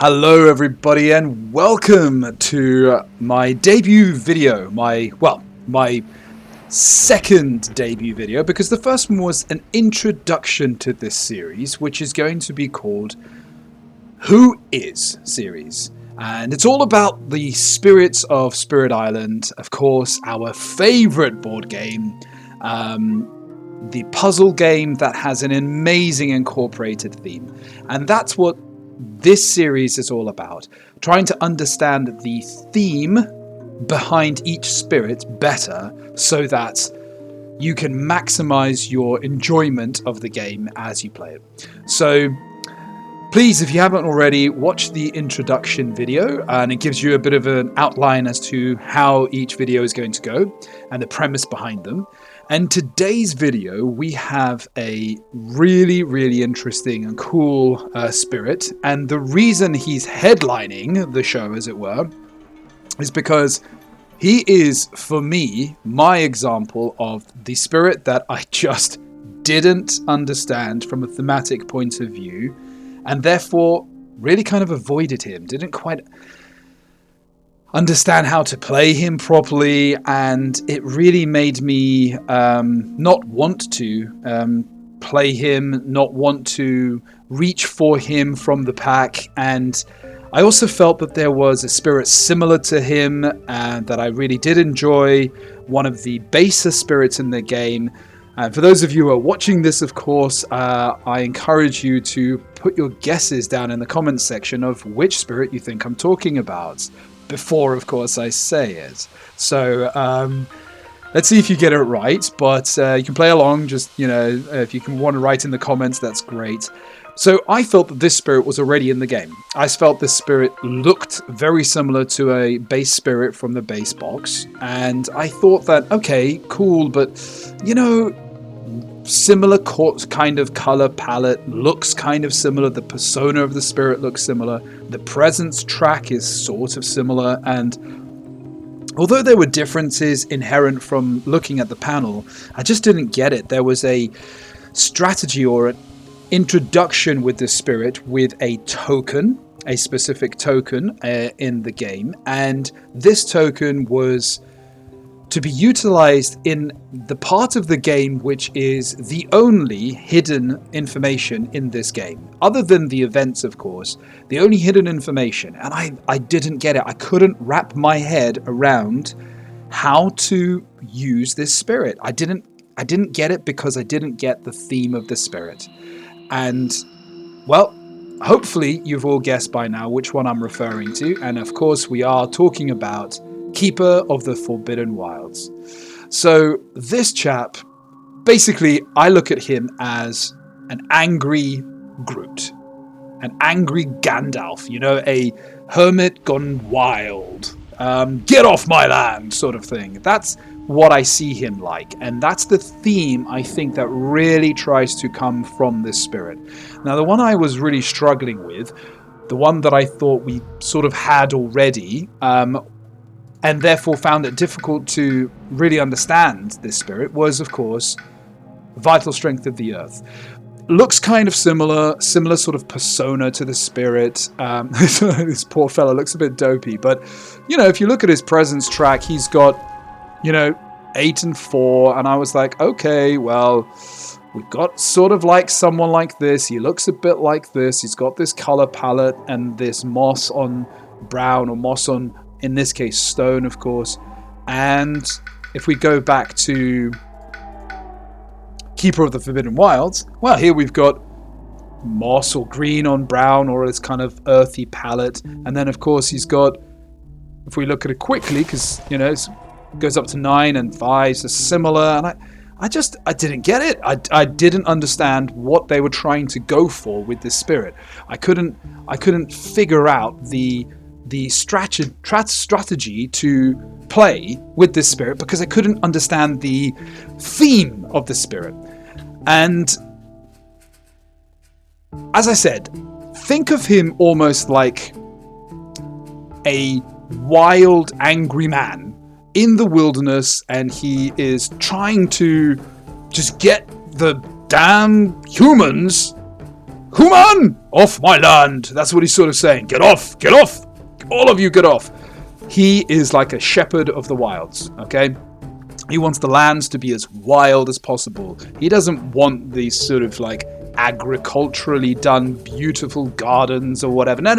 Hello everybody and welcome to my debut video, my second debut video, because the first one was an introduction to this series, which is going to be called Who Is series. And it's all about the spirits of Spirit Island, of course, our favorite board game, the puzzle game that has an amazing incorporated theme. And that's what this series is all about, trying to understand the theme behind each spirit better so that you can maximize your enjoyment of the game as you play it. So please, if you haven't already, watch the introduction video, and it gives you a bit of an outline as to how each video is going to go and the premise behind them. And today's video, we have a really interesting and cool spirit. And the reason he's headlining the show, as it were, is because he is, for me, my example of the spirit that I just didn't understand from a thematic point of view, and therefore really kind of avoided him, didn't quite understand how to play him properly, and it really made me not want to play him, not want to reach for him from the pack. And I also felt that there was a spirit similar to him that I really did enjoy, one of the baser spirits in the game. And for those of you who are watching this, of course, I encourage you to put your guesses down in the comments section of which spirit you think I'm talking about, before, of course, I say it. So let's see if you get it right, but you can play along. Just, if you can want to write in the comments, that's great. So I felt that this spirit was already in the game. I felt this spirit looked very similar to a base spirit from the base box, and I thought that, okay, cool, but similar kind of color palette, looks kind of similar, the persona of the spirit looks similar, the presence track is sort of similar, and although there were differences inherent from looking at the panel, I just didn't get it. There was a strategy or an introduction with the spirit with a token, a specific token in the game, and this token was to be utilized in the part of the game which is the only hidden information in this game. Other than the events, of course, the only hidden information. And I didn't get it. I couldn't wrap my head around how to use this spirit. I didn't get it because I didn't get the theme of the spirit. And, well, hopefully you've all guessed by now which one I'm referring to. And of course, we are talking about Keeper of the Forbidden Wilds. So this chap, basically, I look at him as an angry Groot, an angry Gandalf, a hermit gone wild, get off my land sort of thing. That's what I see him like, and that's the theme I think that really tries to come from this spirit. Now, the one I was really struggling with, the one that I thought we sort of had already, and therefore found it difficult to really understand this spirit, was, of course, Vital Strength of the Earth. Looks kind of similar sort of persona to the spirit. This poor fella looks a bit dopey, but, if you look at his presence track, he's got, 8 and 4, and I was like, okay, well, we've got sort of like someone like this. He looks a bit like this. He's got this color palette and this moss on brown, or moss on, in this case, stone, of course. And if we go back to Keeper of the Forbidden Wilds, well, here we've got moss or green on brown, or this kind of earthy palette. And then, of course, he's got, if we look at it quickly, because, it goes up to 9 and 5, so similar. And I didn't get it. I didn't understand what they were trying to go for with this spirit. I couldn't figure out the strategy to play with this spirit because I couldn't understand the theme of the spirit. And as I said, think of him almost like a wild, angry man in the wilderness, and he is trying to just get the damn humans Human! Off my land! That's what he's sort of saying. Get off! Get off! All of you get off! He is like a shepherd of the wilds, okay? He wants the lands to be as wild as possible. He doesn't want these sort of like agriculturally done beautiful gardens or whatever. No.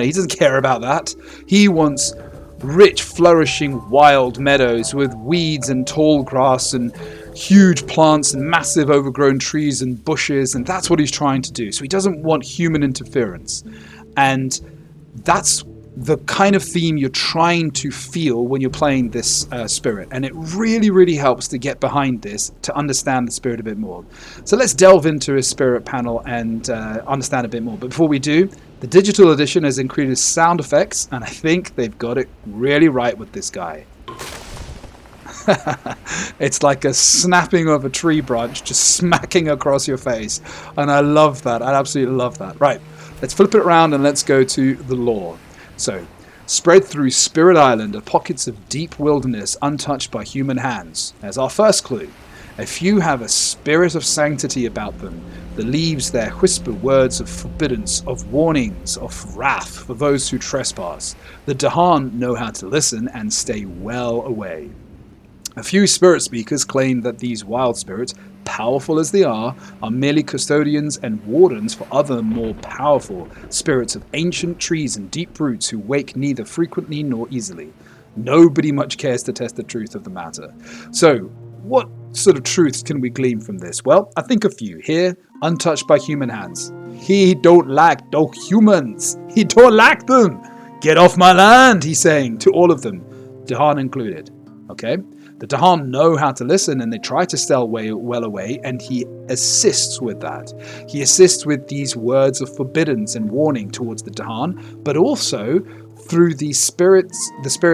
He doesn't care about that. He wants rich, flourishing wild meadows with weeds and tall grass and huge plants and massive overgrown trees and bushes, and that's what he's trying to do. So he doesn't want human interference. And that's the kind of theme you're trying to feel when you're playing this spirit. And it really, really helps to get behind this to understand the spirit a bit more. So let's delve into his spirit panel and understand a bit more. But before we do, the digital edition has included sound effects, and I think they've got it really right with this guy. It's like a snapping of a tree branch just smacking across your face. And I love that. I absolutely love that. Right, let's flip it around and let's go to the lore. So, spread through Spirit Island are pockets of deep wilderness untouched by human hands. As our first clue, a few have a spirit of sanctity about them. The leaves there whisper words of forbiddance, of warnings, of wrath for those who trespass. The Dahan know how to listen and stay well away. A few spirit speakers claim that these wild spirits, powerful as they are merely custodians and wardens for other more powerful spirits of ancient trees and deep roots who wake neither frequently nor easily. Nobody much cares to test the truth of the matter. So, what sort of truths can we glean from this? Well, I think a few. Here, untouched by human hands. He don't like no humans. He don't like them. Get off my land, he's saying to all of them, Dahan included. Okay? The Dahan know how to listen and they try to stay well away, and he assists with that. He assists with these words of forbiddance and warning towards the Dahan, but also through the spirit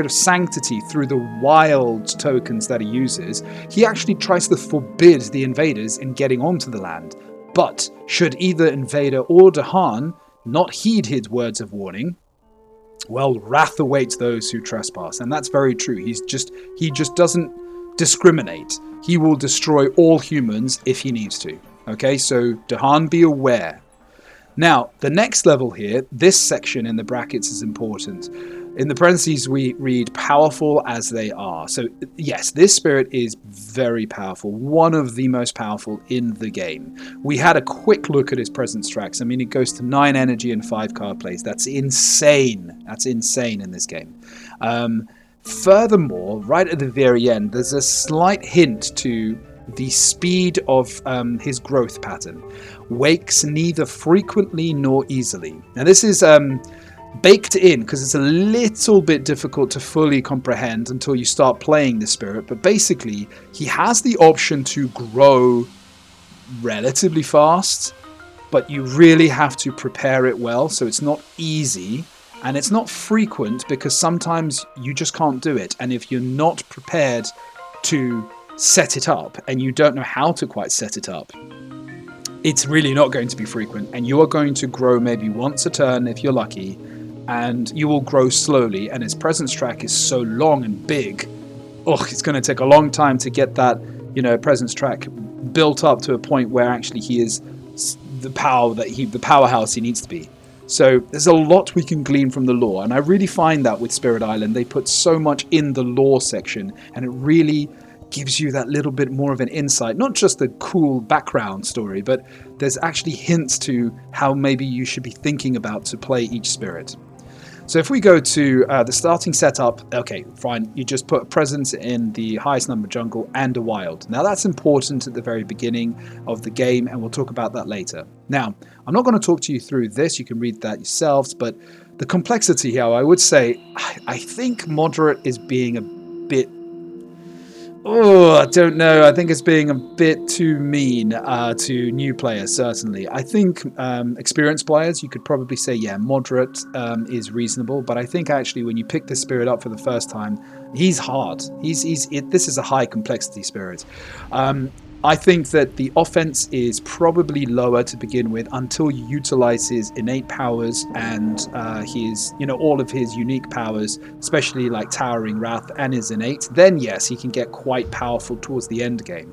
of sanctity, through the wild tokens that he uses. He actually tries to forbid the invaders in getting onto the land. But should either invader or Dahan not heed his words of warning, well, wrath awaits those who trespass. And that's very true. He just doesn't discriminate. He will destroy all humans if he needs to. Okay, so Dahan, be aware. Now, the next level here, this section in the brackets is important. In the parentheses, we read powerful as they are. So yes, this spirit is very powerful. One of the most powerful in the game. We had a quick look at his presence tracks. I mean, it goes to 9 energy and 5 card plays. That's insane. That's insane in this game. Furthermore, right at the very end, there's a slight hint to the speed of his growth pattern. Wakes neither frequently nor easily. Now this is baked in because it's a little bit difficult to fully comprehend until you start playing the spirit, but basically he has the option to grow relatively fast, but you really have to prepare it well, so it's not easy. And it's not frequent because sometimes you just can't do it. And if you're not prepared to set it up and you don't know how to quite set it up, it's really not going to be frequent. And you are going to grow maybe once a turn if you're lucky. And you will grow slowly. And his presence track is so long and big. It's going to take a long time to get that, presence track built up to a point where actually he is the powerhouse he needs to be. So there's a lot we can glean from the lore, and I really find that with Spirit Island, they put so much in the lore section, and it really gives you that little bit more of an insight, not just the cool background story, but there's actually hints to how maybe you should be thinking about to play each spirit. So if we go to the starting setup, okay, fine, you just put a presence in the highest number jungle and a wild. Now that's important at the very beginning of the game, and we'll talk about that later. Now, I'm not going to talk to you through this, you can read that yourselves, but the complexity here, I would say, I think moderate is being a bit... I don't know. I think it's being a bit too mean to new players, certainly. I think experienced players, you could probably say, yeah, moderate is reasonable. But I think actually when you pick this spirit up for the first time, he's hard. This is a high complexity spirit. I think that the offense is probably lower to begin with until you utilize his innate powers and his, all of his unique powers, especially like Towering Wrath and his innate. Then yes, he can get quite powerful towards the end game.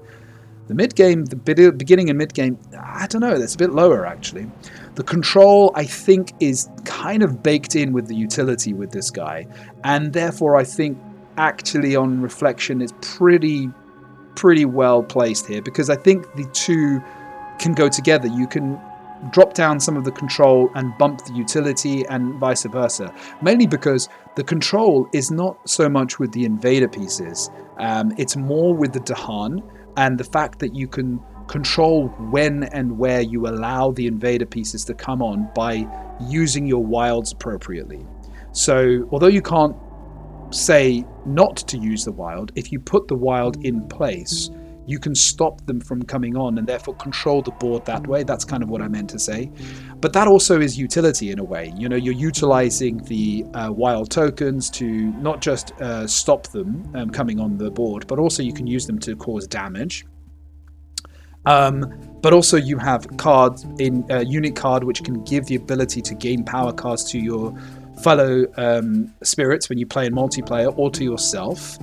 The mid-game, the beginning and mid-game, I don't know, that's a bit lower actually. The control, I think, is kind of baked in with the utility with this guy, and therefore I think actually on reflection it's pretty well placed here, because I think the two can go together. You can drop down some of the control and bump the utility and vice versa, mainly because the control is not so much with the invader pieces, it's more with the Dahan and the fact that you can control when and where you allow the invader pieces to come on by using your wilds appropriately. So although you can't say not to use the wild, if you put the wild in place, you can stop them from coming on and therefore control the board that way. That's kind of what I meant to say. But that also is utility in a way. You know, you're utilizing the wild tokens to not just stop them coming on the board, but also you can use them to cause damage. But also you have cards in a unique card which can give the ability to gain power cards to your fellow spirits when you play in multiplayer, or to yourself.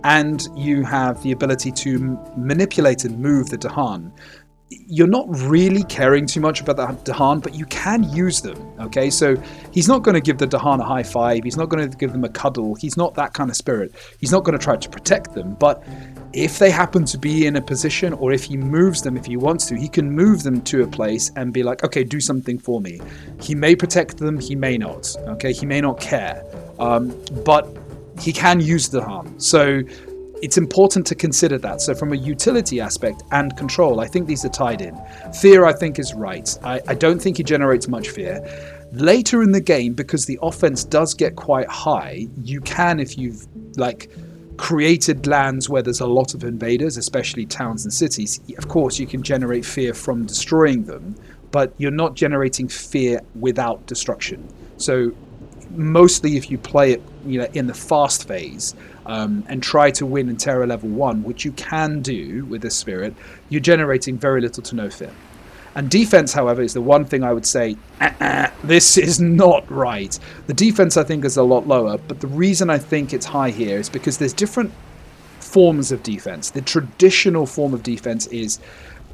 And you have the ability to manipulate and move the Dahan. You're not really caring too much about the Dahan, but you can use them, okay? So he's not going to give the Dahan a high five, he's not going to give them a cuddle, he's not that kind of spirit. He's not going to try to protect them, but if they happen to be in a position, or if he moves them, if he wants to, he can move them to a place and be like, okay, do something for me. He may protect them, he may not, okay? He may not care, but he can use the harm. So it's important to consider that. So from a utility aspect and control, I think these are tied in. Fear, I think, is right. I don't think he generates much fear. Later in the game, because the offense does get quite high, you can, if you've created lands where there's a lot of invaders, especially towns and cities, of course you can generate fear from destroying them, but you're not generating fear without destruction. So mostly if you play it in the fast phase and try to win in Terror level 1, which you can do with this spirit, you're generating very little to no fear. And defense, however, is the one thing I would say, this is not right. The defense, I think, is a lot lower, but the reason I think it's high here is because there's different forms of defense. The traditional form of defense is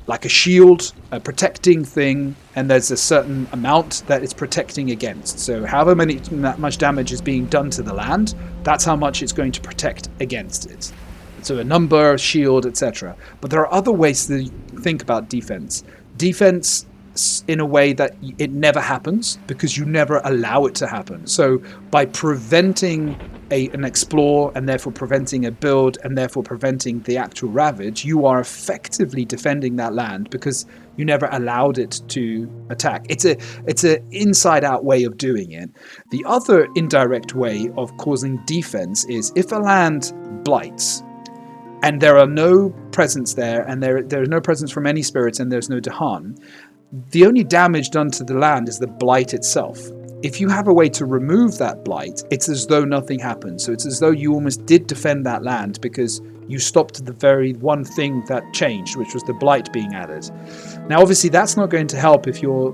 like a shield, a protecting thing, and there's a certain amount that it's protecting against. So however much damage is being done to the land, that's how much it's going to protect against it. So a number, shield, etc. But there are other ways to think about defense. Defense in a way that it never happens because you never allow it to happen. So by preventing an explore and therefore preventing a build and therefore preventing the actual ravage, you are effectively defending that land because you never allowed it to attack. It's a inside out way of doing it. The other indirect way of causing defense is if a land blights and there are no presence there, and there is no presence from any spirits, and there's no Dahan, the only damage done to the land is the blight itself. If you have a way to remove that blight, it's as though nothing happened. So it's as though you almost did defend that land because you stopped the very one thing that changed, which was the blight being added. Now, obviously, that's not going to help if you're,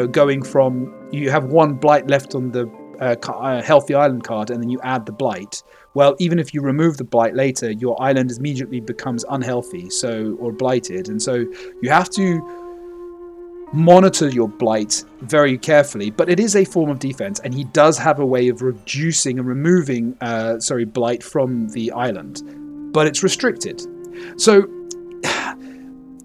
going from, you have one blight left on the Healthy Island card, and then you add the blight. Well, even if you remove the blight later, your island immediately becomes unhealthy, or blighted. And so you have to monitor your blight very carefully, but it is a form of defense, and he does have a way of reducing and removing blight from the island, but it's restricted. So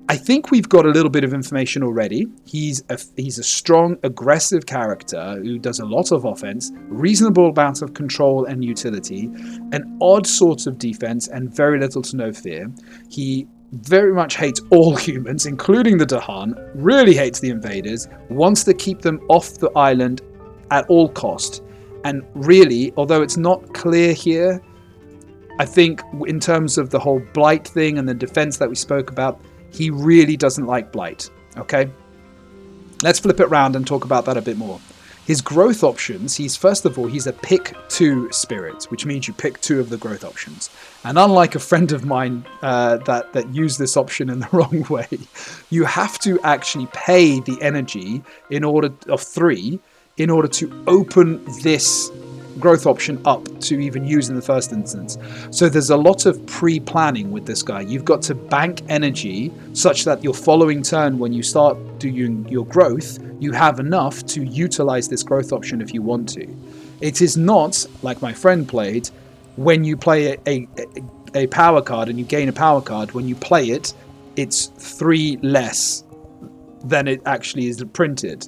I think we've got a little bit of information already. He's a strong, aggressive character who does a lot of offense, reasonable amount of control and utility, an odd sort of defense, and very little to no fear. He very much hates all humans, including the Dahan, really hates the invaders, wants to keep them off the island at all cost. And really, although it's not clear here, I think in terms of the whole blight thing and the defense that we spoke about, he really doesn't like blight. Okay? Let's flip it around and talk about that a bit more. His growth options, he's a pick 2 spirit, which means you pick 2 of the growth options. And unlike a friend of mine that used this option in the wrong way, you have to actually pay the energy of 3 in order to open this growth option up to even use in the first instance. So there's a lot of pre-planning with this guy. You've got to bank energy such that your following turn, when you start doing your growth, you have enough to utilize this growth option if you want to. It is not like my friend played, when you play a power card and you gain a power card, when you play it, it's 3 less than it actually is printed.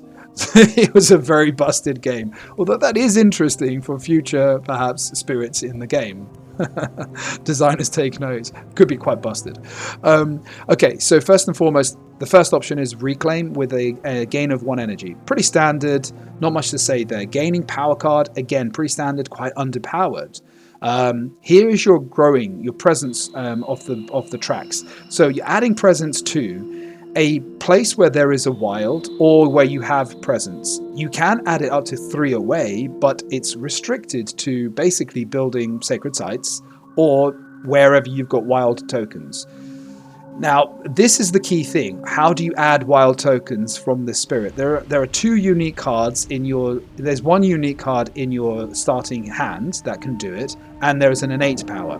It was a very busted game, although that is interesting for future, perhaps, spirits in the game. Designers take note. Could be quite busted. Okay, so first and foremost, the first option is Reclaim with a gain of 1 energy. Pretty standard, not much to say there. Gaining Power card, again, pretty standard, quite underpowered. Here is your growing, your presence of the tracks. So you're adding presence to a place where there is a wild or where you have presence. You can add it up to 3 away, but it's restricted to basically building sacred sites or wherever you've got wild tokens. Now, this is the key thing. How do you add wild tokens from this spirit? There are 2 unique cards in your... There's 1 unique card in your starting hand that can do it, and there's an innate power.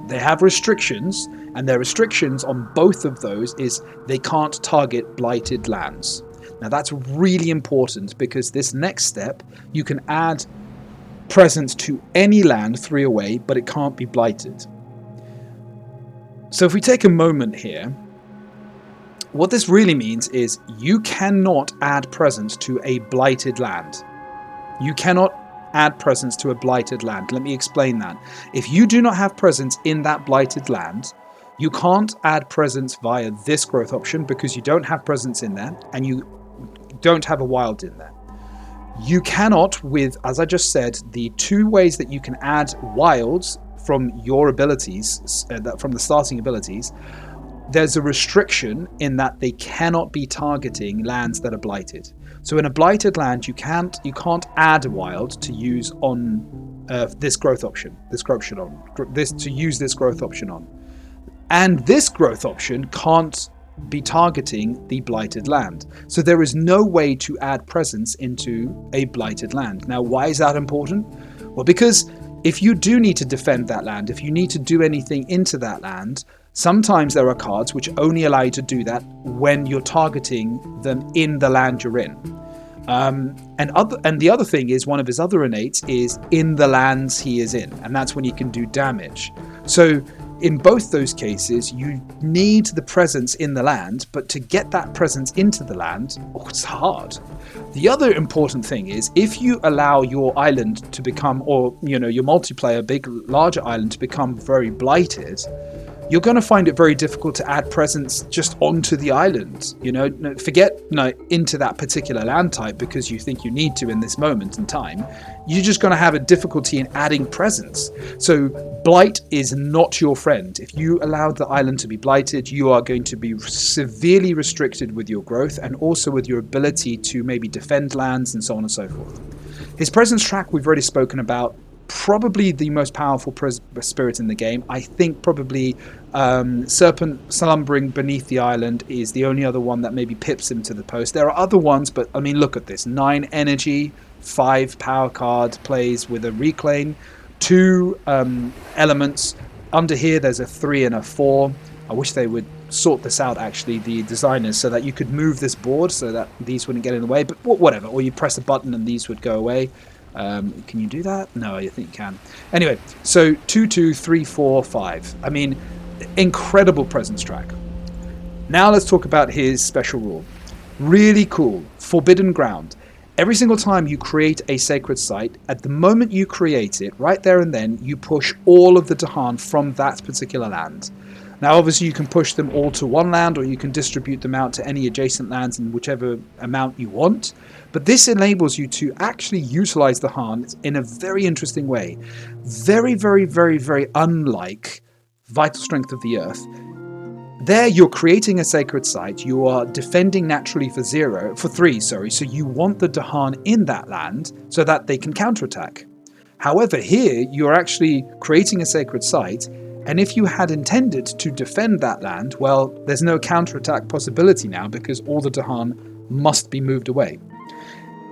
They have restrictions, and their restrictions on both of those is they can't target blighted lands. Now, that's really important because this next step, you can add presence to any land 3 away, but it can't be blighted. So if we take a moment here, what this really means is you cannot add presence to a blighted land. You cannot add presence to a blighted land. Let me explain that. If you do not have presence in that blighted land, you can't add presence via this growth option because you don't have presence in there and you don't have a wild in there. You cannot with, as I just said, the 2 ways that you can add wilds from your abilities, from the starting abilities, there's a restriction in that they cannot be targeting lands that are blighted. So in a blighted land, you can't add a wild to use on this growth option, to use this growth option on. And this growth option can't be targeting the blighted land. So there is no way to add presence into a blighted land. Now, why is that important? Well, because if you do need to defend that land, if you need to do anything into that land, sometimes there are cards which only allow you to do that when you're targeting them in the land you're in. And the other thing is, one of his other innates is in the lands he is in, and that's when he can do damage. So in both those cases, you need the presence in the land, but to get that presence into the land, it's hard. The other important thing is, if you allow your island to become, or your multiplayer big larger island to become very blighted, you're going to find it very difficult to add presence just onto the island. Forget into that particular land type because you think you need to in this moment in time. You're just going to have a difficulty in adding presence. So blight is not your friend. If you allow the island to be blighted, you are going to be severely restricted with your growth and also with your ability to maybe defend lands and so on and so forth. His presence track we've already spoken about. Probably the most powerful spirit in the game. I think probably Serpent Slumbering Beneath the Island is the only other one that maybe pips him to the post. There are other ones, but I mean, look at this. 9 energy, 5 power card plays with a reclaim, 2 elements. Under here, there's a 3 and a 4. I wish they would sort this out, actually, the designers, so that you could move this board so that these wouldn't get in the way, but whatever. Or you press a button and these would go away. Can you do that? No, I think you can. Anyway, so 2, 2, 3, 4, 5. I mean, incredible presence track. Now let's talk about his special rule. Really cool. Forbidden Ground. Every single time you create a sacred site, at the moment you create it, right there and then, you push all of the Dahan from that particular land. Now, obviously, you can push them all to one land, or you can distribute them out to any adjacent lands in whichever amount you want. But this enables you to actually utilize the Dahan in a very interesting way. Very, very, very, very unlike Vital Strength of the Earth. There, you're creating a sacred site. You are defending naturally for 3. So you want the Dahan in that land so that they can counterattack. However, here, you're actually creating a sacred site. And if you had intended to defend that land, well, there's no counterattack possibility now because all the Dahan must be moved away.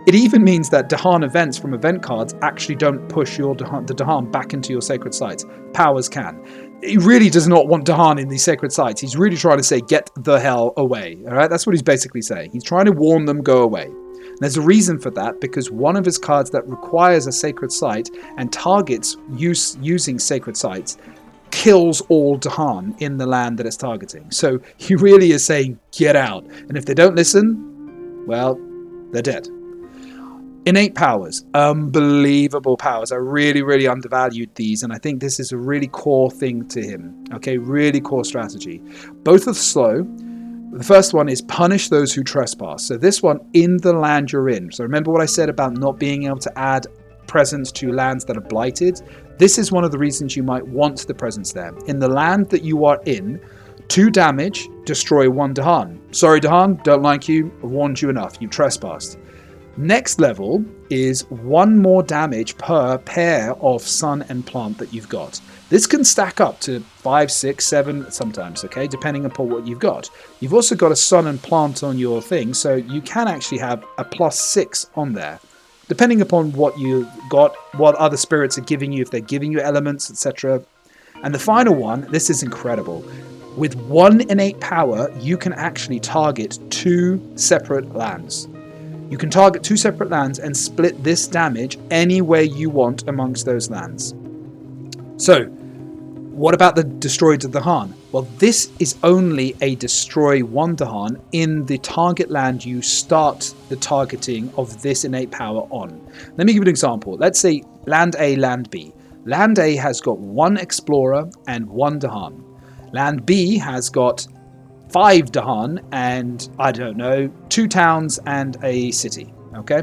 It even means that Dahan events from event cards actually don't push the Dahan back into your sacred sites. Powers can. He really does not want Dahan in these sacred sites. He's really trying to say, get the hell away. All right, that's what he's basically saying. He's trying to warn them, go away. And there's a reason for that, because one of his cards that requires a sacred site and targets using sacred sites kills all Dahan in the land that it's targeting. So he really is saying, get out. And if they don't listen, well, they're dead. Innate powers, unbelievable powers. I really undervalued these, and I think this is a really core thing to him. Okay, really core strategy. Both are slow. The first one is punish those who trespass. So this one, in the land you're in. So remember what I said about not being able to add presence to lands that are blighted? This is one of the reasons you might want the presence there. In the land that you are in, 2 damage, destroy 1 Dahan. Sorry Dahan, don't like you, I've warned you enough, you trespassed. Next level is 1 more damage per pair of sun and plant that you've got. This can stack up to 5, 6, 7 sometimes, okay, depending upon what you've got. You've also got a sun and plant on your thing, so you can actually have a +6 on there, depending upon what you got, what other spirits are giving you, if they're giving you elements, etc. And the final one, this is incredible. With 1 innate power, you can actually target 2 separate lands. You can target 2 separate lands and split this damage any way you want amongst those lands. So, what about the destroy Dahan? Well, this is only a destroy 1 Dahan in the target land you start the targeting of this innate power on. Let me give you an example. Let's say land A, land B. Land A has got 1 explorer and 1 Dahan. Land B has got 5 Dahan and, I don't know, 2 towns and a city, okay?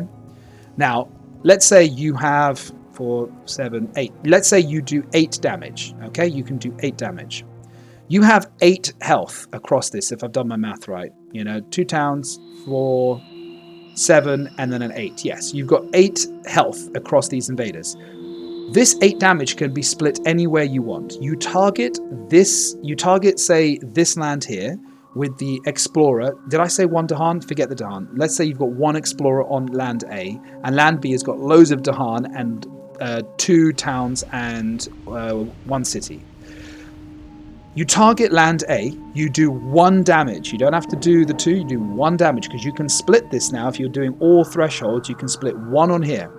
Now, let's say you have 4, 7, 8. Let's say you do 8 damage, okay? You can do 8 damage. You have 8 health across this, if I've done my math right. 2 towns, 4, 7, and then an 8. Yes, you've got 8 health across these invaders. This 8 damage can be split anywhere you want. You target, say, this land here, with the explorer. Did I say 1 Dahan? Forget the Dahan. Let's say you've got 1 explorer on land A, and land B has got loads of Dahan and 2 towns and 1 city. You target land A, you do 1 damage. You don't have to do the 2, you do 1 damage, because you can split this now. If you're doing all thresholds, you can split 1 on here.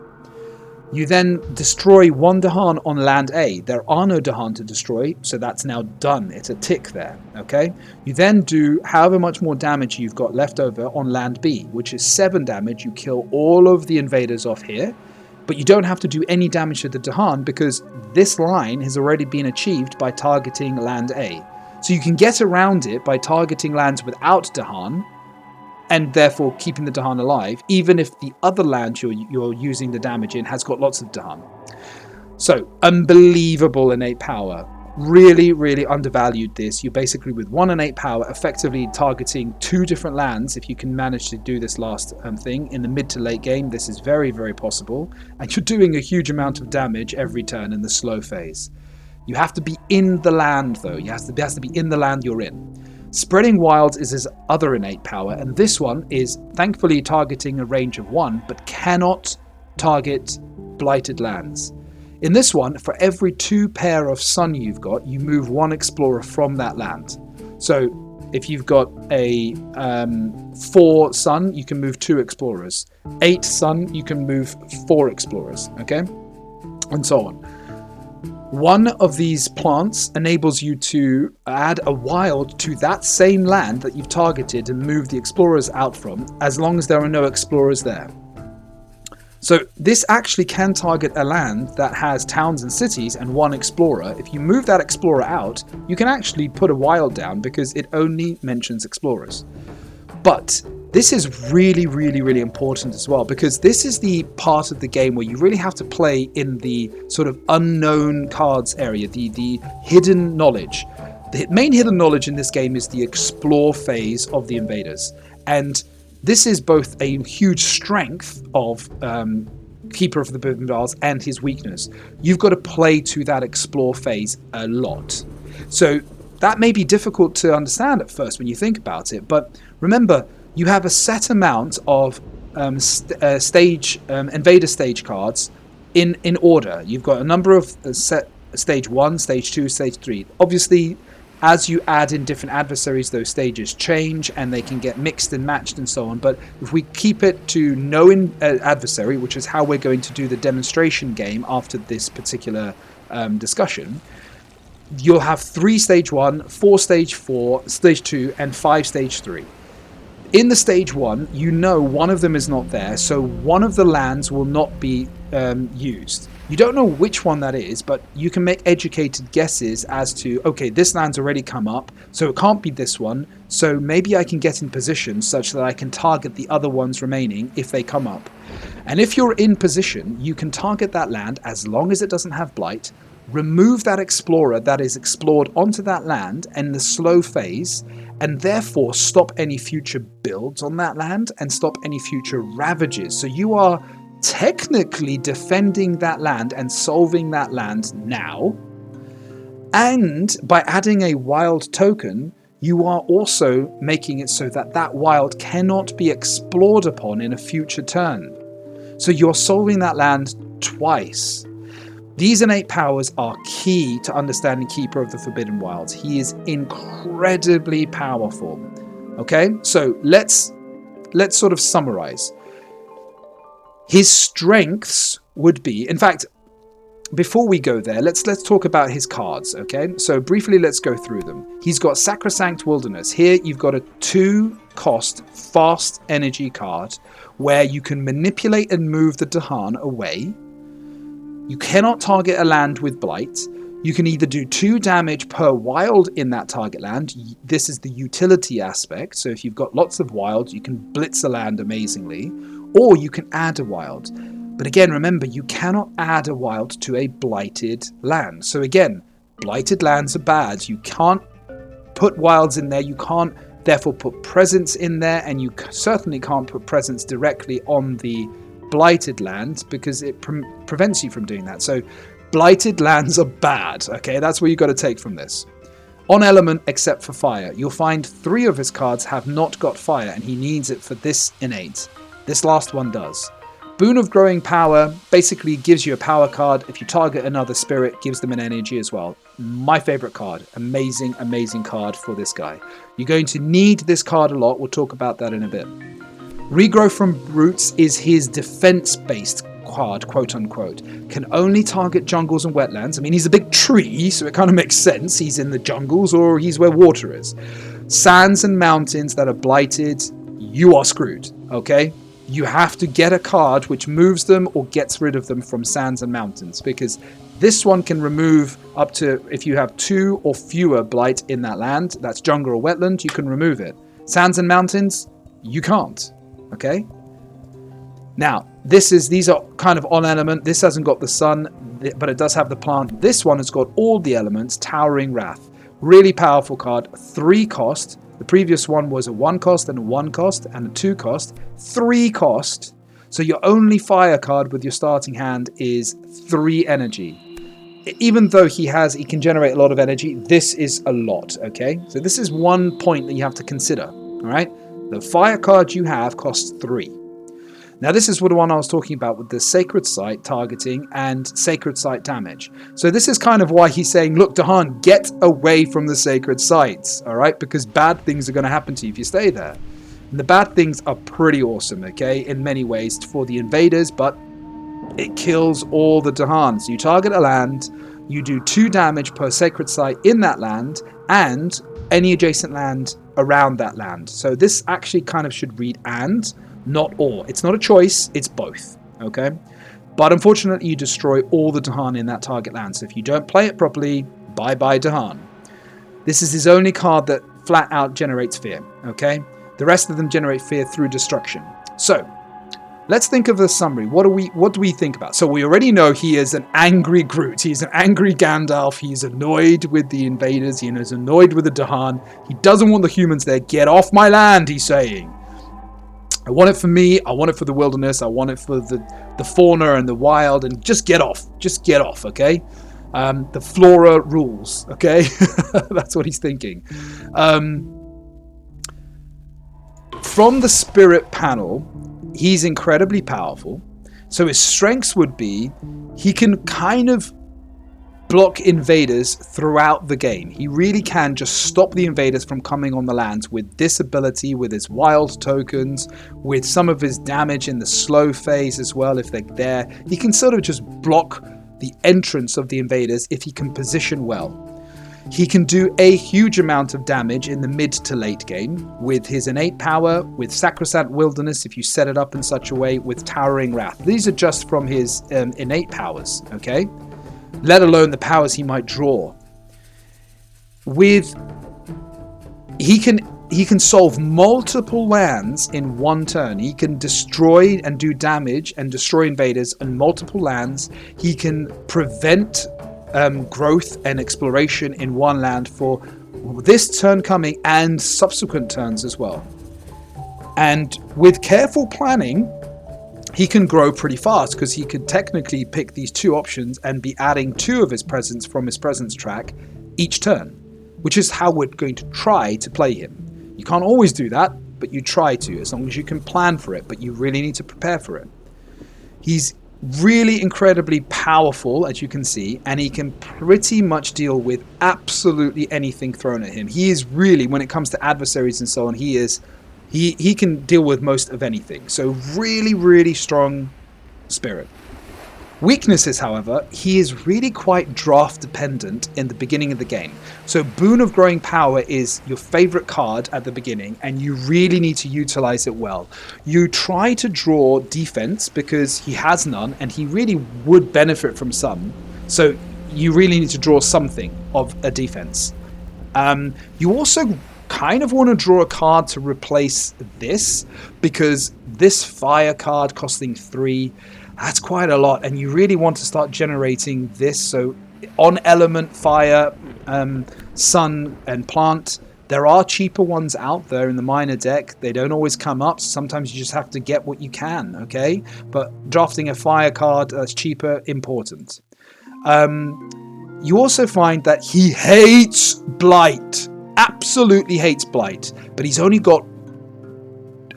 You then destroy 1 Dahan on land A. There are no Dahan to destroy, so that's now done. It's a tick there, okay? You then do however much more damage you've got left over on land B, which is 7 damage. You kill all of the invaders off here, but you don't have to do any damage to the Dahan because this line has already been achieved by targeting land A. So you can get around it by targeting lands without Dahan, and therefore keeping the Dahan alive, even if the other land you're using the damage in has got lots of Dahan. So, unbelievable innate power. Really undervalued this. You're basically with 1 innate power effectively targeting 2 different lands. If you can manage to do this last thing in the mid to late game, this is very possible. And you're doing a huge amount of damage every turn in the slow phase. You have to be in the land though. It has to be in the land you're in. Spreading Wilds is his other innate power, and this one is thankfully targeting a range of 1, but cannot target blighted lands. In this one, for every 2 pair of sun you've got, you move 1 explorer from that land. So if you've got a 4 sun, you can move 2 explorers. 8 sun, you can move 4 explorers, okay? And so on. One of these plants enables you to add a wild to that same land that you've targeted and move the explorers out from, as long as there are no explorers there. So this actually can target a land that has towns and cities and 1 explorer. If you move that explorer out, you can actually put a wild down because it only mentions explorers. But this is really important as well, because this is the part of the game where you really have to play in the sort of unknown cards area, the hidden knowledge. The main hidden knowledge in this game is the explore phase of the invaders. And this is both a huge strength of Keeper of the Forbidden Isles and his weakness. You've got to play to that explore phase a lot. So that may be difficult to understand at first when you think about it, but remember, you have a set amount of invader stage cards in order. You've got a number of set stage 1, stage 2, stage 3. Obviously, as you add in different adversaries, those stages change and they can get mixed and matched and so on. But if we keep it to no adversary, which is how we're going to do the demonstration game after this particular discussion, you'll have 3 stage 1, 4 stage 4, stage 2, and 5 stage 3. In the stage 1, you know one of them is not there, so one of the lands will not be used. You don't know which one that is, but you can make educated guesses as to, okay, this land's already come up, so it can't be this one, so maybe I can get in position such that I can target the other ones remaining if they come up. And if you're in position, you can target that land as long as it doesn't have blight, remove that explorer that is explored onto that land in the slow phase, and therefore stop any future builds on that land and stop any future ravages. So you are technically defending that land and solving that land now. And by adding a wild token, you are also making it so that that wild cannot be explored upon in a future turn. So you're solving that land twice. These innate powers are key to understanding Keeper of the Forbidden Wilds. He is incredibly powerful. Okay, so let's sort of summarize. His strengths would be, in fact, before we go there, let's talk about his cards. Okay, so briefly let's go through them. He's got Sacrosanct Wilderness. Here you've got a 2-cost fast energy card where you can manipulate and move the Dahan away. You cannot target a land with blight. You can either do 2 damage per wild in that target land. This is the utility aspect. So if you've got lots of wild, you can blitz a land amazingly. Or you can add a wild. But again, remember, you cannot add a wild to a blighted land. So again, blighted lands are bad. You can't put wilds in there. You can't therefore put presence in there. And you certainly can't put presence directly on the blighted land because it prevents you from doing that. So blighted lands are bad. Okay, that's what you got to take from this. On element except for fire, you'll find 3 of his cards have not got fire and he needs it for this innate. This last one does. Boon of Growing Power basically gives you a power card. If you target another spirit, gives them an energy as well. My favorite card. Amazing, amazing card for this guy. You're going to need this card a lot. We'll talk about that in a bit. Regrow from Roots is his defense-based card, quote-unquote. Can only target jungles and wetlands. I mean, he's a big tree, so it kind of makes sense. He's in the jungles or he's where water is. Sands and mountains that are blighted, you are screwed, okay? You have to get a card which moves them or gets rid of them from sands and mountains, because this one can remove up to, if you have 2 or fewer blight in that land, that's jungle or wetland, you can remove it. Sands and mountains, you can't. Okay. Now, these are kind of on element. This hasn't got the sun, but it does have the plant. This one has got all the elements. Towering Wrath. Really powerful card. 3 cost. The previous one was a 1 cost and a 1 cost and a 2 cost. 3 cost. So your only fire card with your starting hand is 3 energy. Even though he can generate a lot of energy, this is a lot. Okay. So this is one point that you have to consider. All right. The fire card you have costs 3. Now this is the one I was talking about with the Sacred Site targeting and Sacred Site damage. So this is kind of why he's saying, look, Dahan, get away from the Sacred Sites, all right? Because bad things are going to happen to you if you stay there. And the bad things are pretty awesome, okay, in many ways for the invaders, but it kills all the Dahan. So you target a land, you do 2 damage per Sacred Site in that land, and any adjacent land around that land. So this actually kind of should read and, not or. It's not a choice, it's both. Okay? But unfortunately you destroy all the Dahan in that target land. So if you don't play it properly, bye-bye Dahan. This is his only card that flat out generates fear. Okay? The rest of them generate fear through destruction. So let's think of the summary. What do we think about? So we already know he is an angry Groot. He's an angry Gandalf. He's annoyed with the invaders. He's annoyed with the Dahan. He doesn't want the humans there. Get off my land, he's saying. I want it for me. I want it for the wilderness. I want it for the fauna and the wild. And just get off. Just get off, okay? The flora rules, okay? That's what he's thinking. From the spirit panel, he's incredibly powerful. So his strengths would be he can kind of block invaders throughout the game. He really can just stop the invaders from coming on the lands with this ability, with his wild tokens, with some of his damage in the slow phase as well if they're there. He can sort of just block the entrance of the invaders if he can position well. He can do a huge amount of damage in the mid to late game with his innate power, with Sacrosanct Wilderness if you set it up in such a way, with Towering Wrath. These are just from his innate powers, okay? Let alone the powers he might draw. He can solve multiple lands in one turn. He can destroy and do damage and destroy invaders on multiple lands. He can prevent growth and exploration in one land for this turn coming and subsequent turns as well. And with careful planning, he can grow pretty fast because he could technically pick these two options and be adding 2 of his presence from his presence track each turn, which is how we're going to try to play him. You can't always do that, but you try to, as long as you can plan for it, but you really need to prepare for it. He's really incredibly powerful, as you can see, and he can pretty much deal with absolutely anything thrown at him. He is really, when it comes to adversaries and so on, he can deal with most of anything. So really, really strong spirit. Weaknesses, however, he is really quite draft dependent in the beginning of the game. So Boon of Growing Power is your favorite card at the beginning, and you really need to utilize it well. You try to draw defense because he has none, and he really would benefit from some. So you really need to draw something of a defense. You also kind of want to draw a card to replace this, because this fire card costing 3, that's quite a lot, and you really want to start generating this. So on element, fire, sun and plant, there are cheaper ones out there in the minor deck. They don't always come up. Sometimes you just have to get what you can, okay? But drafting a fire card that's cheaper, important. You also find that he hates Blight. Absolutely hates Blight, but he's only got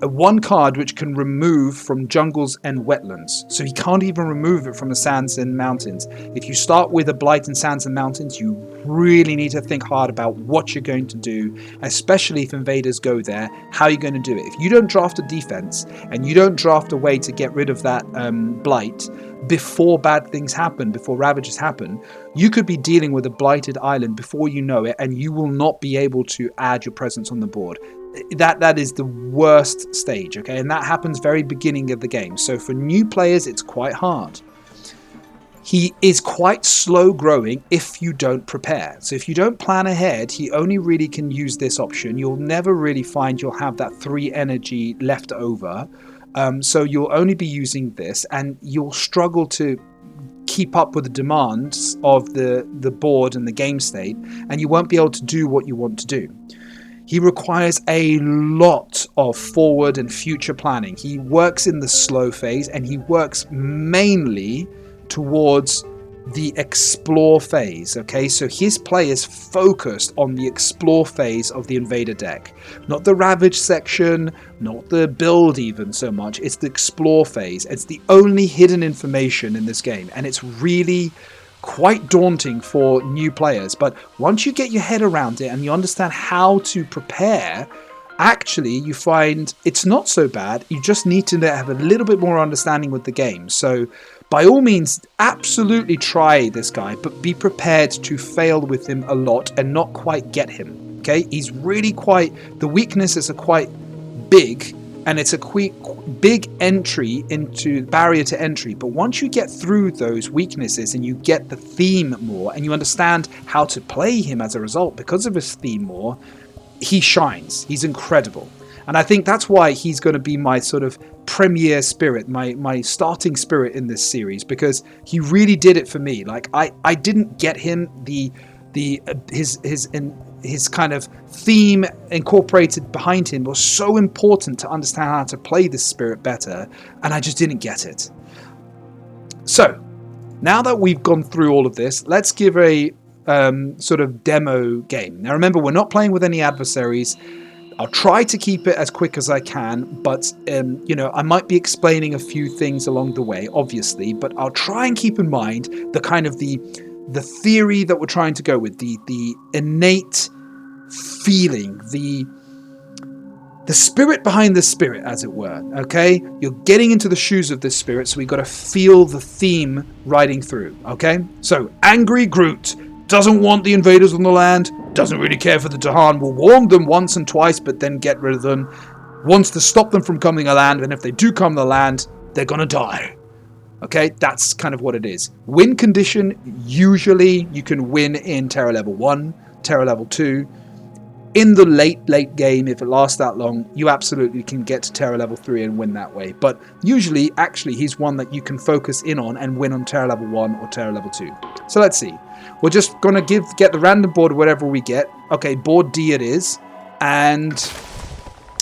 one card which can remove from jungles and wetlands, so he can't even remove it from the sands and mountains. If you start with a Blight in sands and mountains, you really need to think hard about what you're going to do, especially if invaders go there, how you're going to do it. If you don't draft a defense and you don't draft a way to get rid of that Blight before bad things happen, before ravages happen, you could be dealing with a blighted island before you know it, and you will not be able to add your presence on the board. That is the worst stage, okay? And that happens very beginning of the game. So for new players, it's quite hard. He is quite slow growing if you don't prepare. So if you don't plan ahead, he only really can use this option. You'll never really find you'll have that 3 energy left over. So you'll only be using this, and you'll struggle to keep up with the demands of the board and the game state, and you won't be able to do what you want to do. He requires a lot of forward and future planning. He works in the slow phase, and he works mainly towards the explore phase, okay? So his play is focused on the explore phase of the invader deck. Not the ravage section, not the build even so much. It's the explore phase. It's the only hidden information in this game, and it's really quite daunting for new players. But once you get your head around it and you understand how to prepare, actually you find it's not so bad. You just need to have a little bit more understanding with the game. So by all means, absolutely try this guy, but be prepared to fail with him a lot and not quite get him. Okay, he's really the weaknesses are quite big, and it's a big entry into barrier to entry. But once you get through those weaknesses and you get the theme more, and you understand how to play him as a result because of his theme more, he shines. He's incredible. And I think that's why he's going to be my sort of premier spirit, my starting spirit in this series, because he really did it for me. Like I didn't get him his kind of theme incorporated behind him was so important to understand how to play this spirit better, and I just didn't get it. So now that we've gone through all of this, let's give a sort of demo game. Now remember, we're not playing with any adversaries. I'll try to keep it as quick as I can, but I might be explaining a few things along the way, obviously, but I'll try and keep in mind the kind of the theory that we're trying to go with, the innate feeling, the spirit behind the spirit, as it were. Okay, you're getting into the shoes of this spirit, so we got to feel the theme riding through. Okay, so Angry Groot doesn't want the invaders on the land, doesn't really care for the Dahan, will warn them once and twice, but then get rid of them, wants to stop them from coming to the land, and if they do come to the land, they're gonna die. Okay, that's kind of what it is. Win condition, usually you can win in Terra level 1, Terra level 2. In the late game, if it lasts that long, you absolutely can get to Terra level 3 and win that way. But usually, actually, he's one that you can focus in on and win on Terra level 1 or Terra level 2. So let's see. We're just going to get the random board, whatever we get. Okay, board D it is. And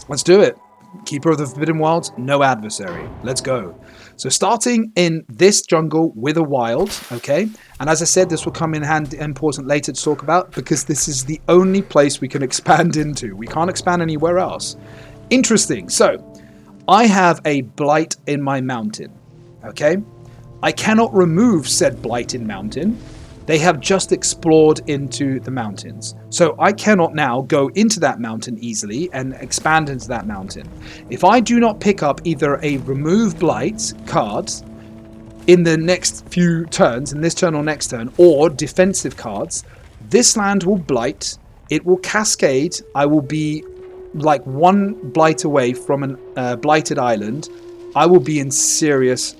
let's do it. Keeper of the Forbidden Wilds, no adversary. Let's go. So starting in this jungle with a wild, okay? And as I said, this will come in handy, important later to talk about, because this is the only place we can expand into. We can't expand anywhere else. Interesting. So I have a blight in my mountain, okay? I cannot remove said blight in mountain. They have just explored into the mountains. So I cannot now go into that mountain easily and expand into that mountain. If I do not pick up either a remove blight card in the next few turns, in this turn or next turn, or defensive cards, this land will blight, it will cascade, I will be like one blight away from a blighted island. I will be in serious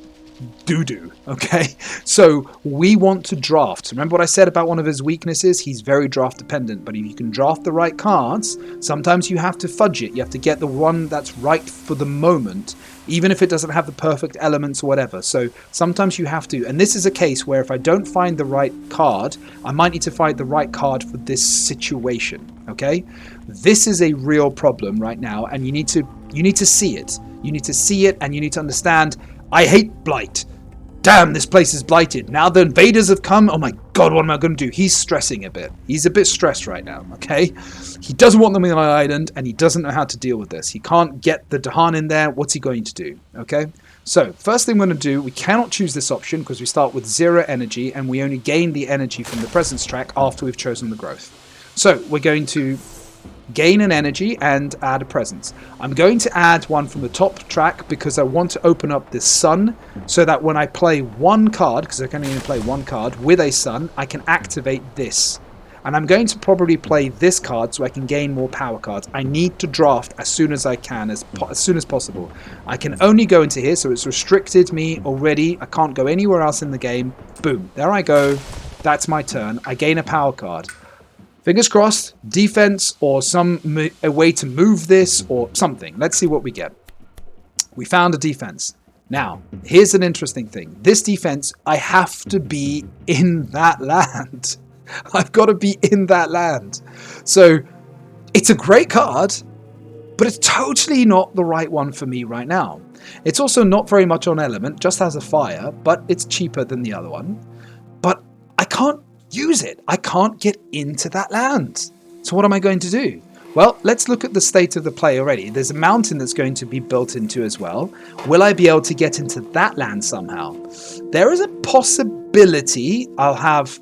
doo-doo, okay? So we want to draft. Remember what I said about one of his weaknesses? He's very draft dependent, but if you can draft the right cards, sometimes you have to fudge it. You have to get the one that's right for the moment, even if it doesn't have the perfect elements or whatever. So sometimes you have to, and this is a case where if I don't find the right card, I might need to find the right card for this situation, okay? This is a real problem right now, and you need to see it. You need to see it, and you need to understand, I hate blight. Damn, this place is blighted. Now the invaders have come. Oh my god, what am I going to do? He's stressing a bit. He's a bit stressed right now, okay? He doesn't want them on the island, and he doesn't know how to deal with this. He can't get the Dahan in there. What's he going to do, okay? So, first thing we're going to do, we cannot choose this option because we start with 0 energy, and we only gain the energy from the presence track after we've chosen the growth. So, we're going to gain an energy and add a presence. I'm going to add one from the top track because I want to open up this sun so that when I play one card, because I can only play one card with a sun, I can activate this. And I'm going to probably play this card so I can gain more power cards. I need to draft as soon as I can, as soon as possible. I can only go into here, so it's restricted me already. I can't go anywhere else in the game. Boom, there I go. That's my turn. I gain a power card. Fingers crossed, defense or a way to move this or something. Let's see what we get. We found a defense. Now, here's an interesting thing. This defense, I have to be in that land. I've got to be in that land. So, it's a great card, but it's totally not the right one for me right now. It's also not very much on element, just has a fire, but it's cheaper than the other one. But I can't use it. I can't get into that land. So what am I going to do? Well, let's look at the state of the play already. There's a mountain that's going to be built into as well. Will I be able to get into that land somehow? There is a possibility I'll have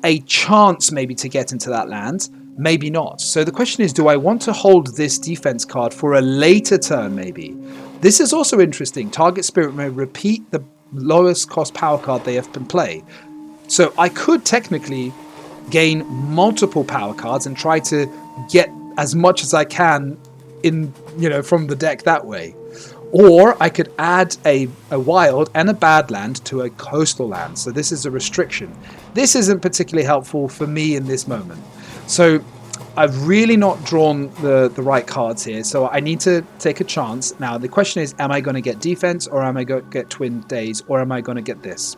a chance maybe to get into that land. Maybe not. So the question is, do I want to hold this defense card for a later turn maybe? This is also interesting. Target spirit may repeat the lowest cost power card they have been played. So I could technically gain multiple power cards and try to get as much as I can in, from the deck that way. Or I could add a wild and a bad land to a coastal land. So this is a restriction. This isn't particularly helpful for me in this moment. So I've really not drawn the right cards here. So I need to take a chance. Now the question is, am I going to get defense, or am I going to get twin days, or am I going to get this?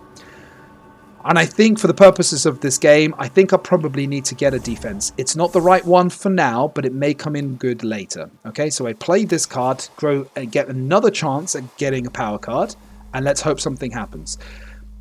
And I think for the purposes of this game, I think I probably need to get a defense. It's not the right one for now, but it may come in good later. Okay, so I play this card, grow and get another chance at getting a power card, and let's hope something happens.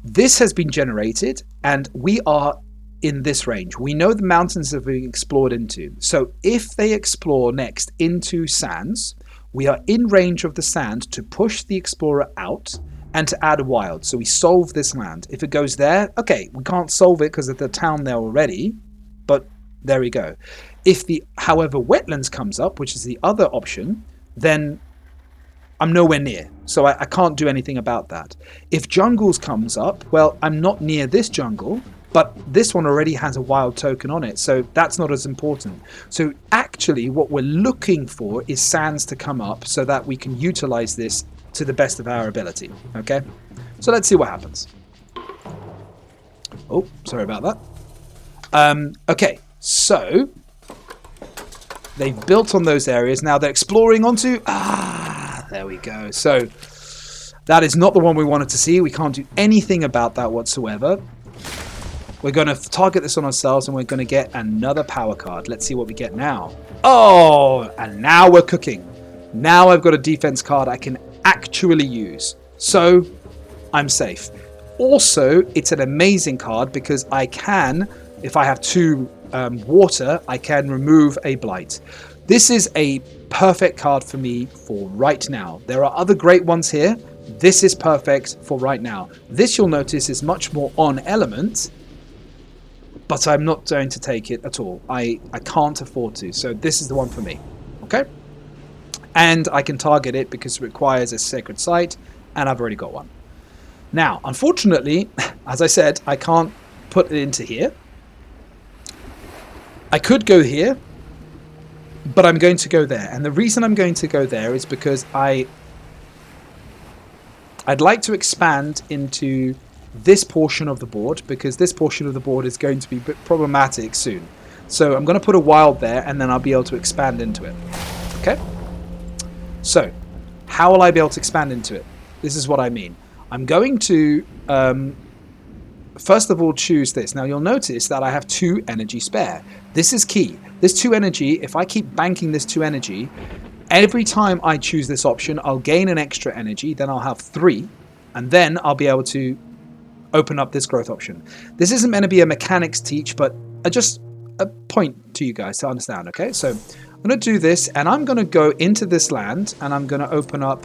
This has been generated, and we are in this range. We know the mountains have been explored into. So if they explore next into sands, we are in range of the sand to push the explorer out and to add a wild. So we solve this land. If it goes there, okay, we can't solve it because of the town there already, but there we go. If however, wetlands comes up, which is the other option, then I'm nowhere near. So I can't do anything about that. If jungles comes up, well, I'm not near this jungle, but this one already has a wild token on it, so that's not as important. So actually what we're looking for is sands to come up so that we can utilize this to the best of our ability. Okay, so let's see what happens. Oh, sorry about that. Okay, so they've built on those areas. Now they're exploring onto... there we go. So that is not the one we wanted to see. We can't do anything about that whatsoever. We're going to target this on ourselves and we're going to get another power card. Let's see what we get now. Oh, and now we're cooking. Now I've got a defense card I can actually use. So I'm safe. Also, it's an amazing card because I can, if I have 2 water, I can remove a blight. This is a perfect card for me for right now. There are other great ones here. This is perfect for right now. This, you'll notice, is much more on element, but I'm not going to take it at all. I can't afford to. So this is the one for me. Okay? And I can target it because it requires a sacred site, and I've already got one. Now, unfortunately, as I said, I can't put it into here. I could go here, but I'm going to go there. And the reason I'm going to go there is because I'd like to expand into this portion of the board, because this portion of the board is going to be a bit problematic soon. So I'm going to put a wild there, and then I'll be able to expand into it. Okay? So, how will I be able to expand into it? This is what I mean. I'm going to, first of all, choose this. Now, you'll notice that I have 2 energy spare. This is key. This 2 energy, if I keep banking this 2 energy, every time I choose this option, I'll gain an extra energy, then I'll have 3, and then I'll be able to open up this growth option. This isn't meant to be a mechanics teach, but just a point to you guys to understand, okay? So I'm going to do this, and I'm going to go into this land, and I'm going to open up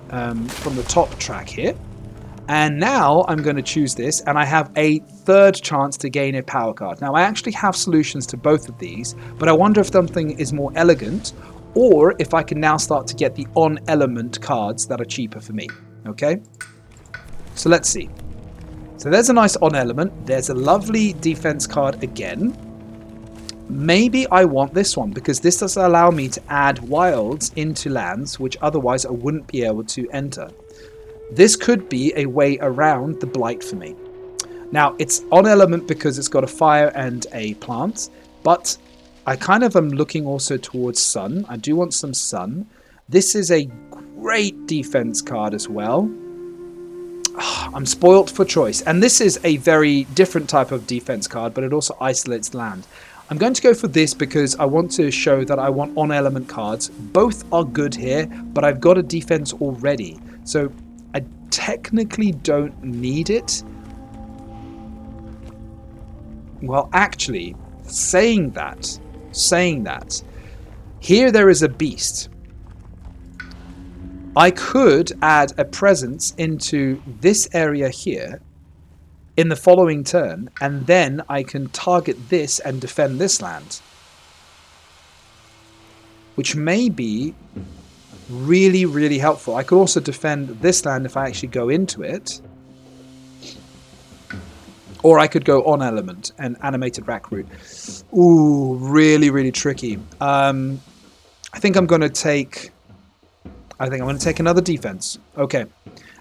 from the top track here. And now I'm going to choose this, and I have a 3rd chance to gain a power card. Now, I actually have solutions to both of these, but I wonder if something is more elegant, or if I can now start to get the on-element cards that are cheaper for me. Okay? So let's see. So there's a nice on-element. There's a lovely defense card again. Maybe I want this one, because this does allow me to add wilds into lands, which otherwise I wouldn't be able to enter. This could be a way around the blight for me. Now, it's on element because it's got a fire and a plant, but I kind of am looking also towards sun. I do want some sun. This is a great defense card as well. I'm spoilt for choice. And this is a very different type of defense card, but it also isolates land. I'm going to go for this because I want to show that I want on-element cards. Both are good here, but I've got a defense already. So I technically don't need it. Well, actually, saying that, here there is a beast. I could add a presence into this area here in the following turn, and then I can target this and defend this land, which may be really, really helpful. I could also defend this land if I actually go into it, or I could go on element and animated rack root. Ooh, really, really tricky. I think I'm going to take another defense. Okay.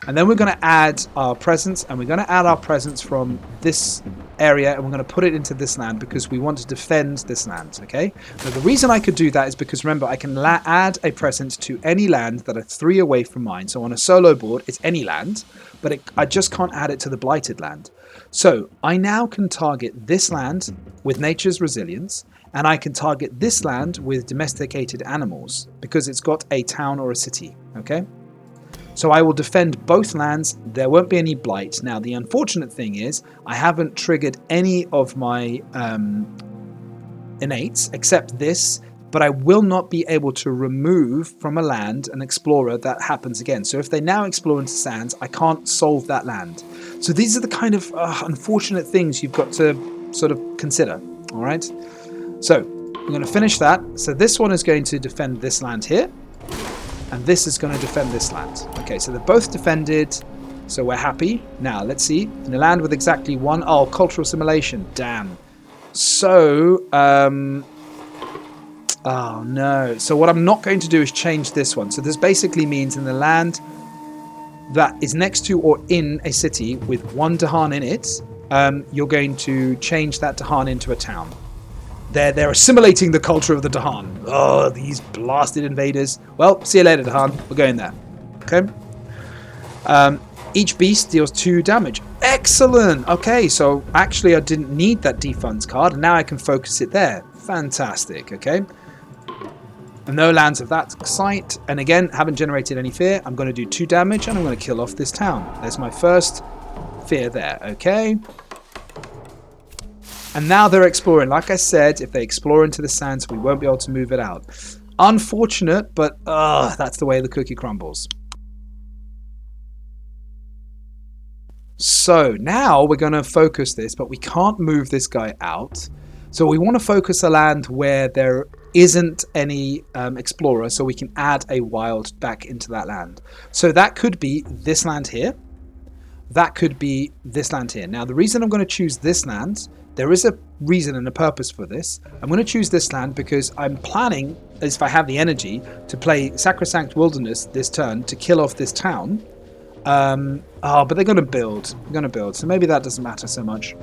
And then we're going to add our presence, and we're going to add our presence from this area, and we're going to put it into this land because we want to defend this land, okay? Now, the reason I could do that is because, remember, I can add a presence to any land that are 3 away from mine. So on a solo board, it's any land, but I just can't add it to the blighted land. So I now can target this land with nature's resilience, and I can target this land with domesticated animals because it's got a town or a city, okay? So I will defend both lands. There won't be any blight. Now, the unfortunate thing is I haven't triggered any of my innates except this, but I will not be able to remove from a land an explorer that happens again. So if they now explore into sands, I can't solve that land. So these are the kind of unfortunate things you've got to sort of consider. All right. So I'm going to finish that. So this one is going to defend this land here. And this is going to defend this land. Okay, so they're both defended. So we're happy. Now, let's see. In a land with exactly one... Oh, cultural assimilation. Damn. So, oh, no. So what I'm not going to do is change this one. So this basically means in the land that is next to or in a city with one Dahan in it, you're going to change that Dahan into a town. They're assimilating the culture of the Dahan. Oh, these blasted invaders. Well, see you later, Dahan. We're going there. Okay. Each beast deals 2 damage. Excellent. Okay, so actually I didn't need that defunds card, and now I can focus it there. Fantastic. Okay. And no lands of that site. And again, haven't generated any fear. I'm going to do 2 damage, and I'm going to kill off this town. There's my first fear there. Okay. And now they're exploring. Like I said, if they explore into the sands, we won't be able to move it out. Unfortunate, but that's the way the cookie crumbles. So now we're going to focus this, but we can't move this guy out. So we want to focus a land where there isn't any explorer, so we can add a wild back into that land. So that could be this land here. That could be this land here. Now, the reason I'm going to choose this land... There is a reason and a purpose for this. I'm going to choose this land because I'm planning, as if I have the energy, to play Sacrosanct Wilderness this turn to kill off this town. But they're going to build. They're going to build. So maybe that doesn't matter so much.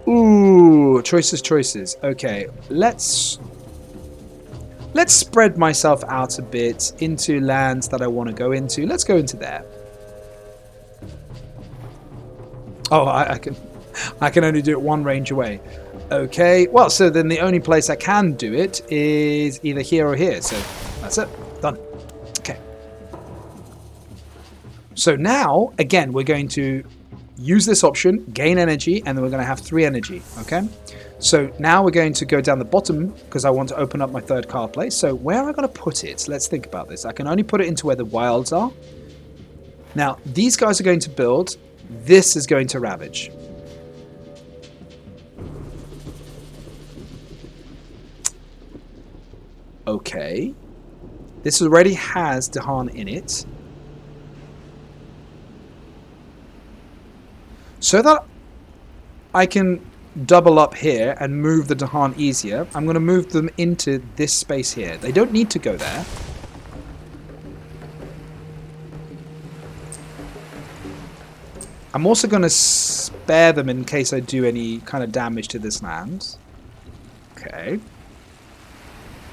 Ooh, choices. Okay, let's spread myself out a bit into lands that I want to go into. Let's go into there. Oh, I can only do it one range away. Okay, well, so then the only place I can do it is either here or here. So that's it. Done. Okay. So now, again, we're going to use this option, gain energy, and then we're going to have 3 energy. Okay. So now we're going to go down the bottom because I want to open up my 3rd card place. So where am I going to put it? Let's think about this. I can only put it into where the wilds are. Now, these guys are going to build... This is going to ravage. Okay. This already has Dahan in it. So that I can double up here and move the Dahan easier, I'm going to move them into this space here. They don't need to go there. I'm also going to spare them in case I do any kind of damage to this land. Okay.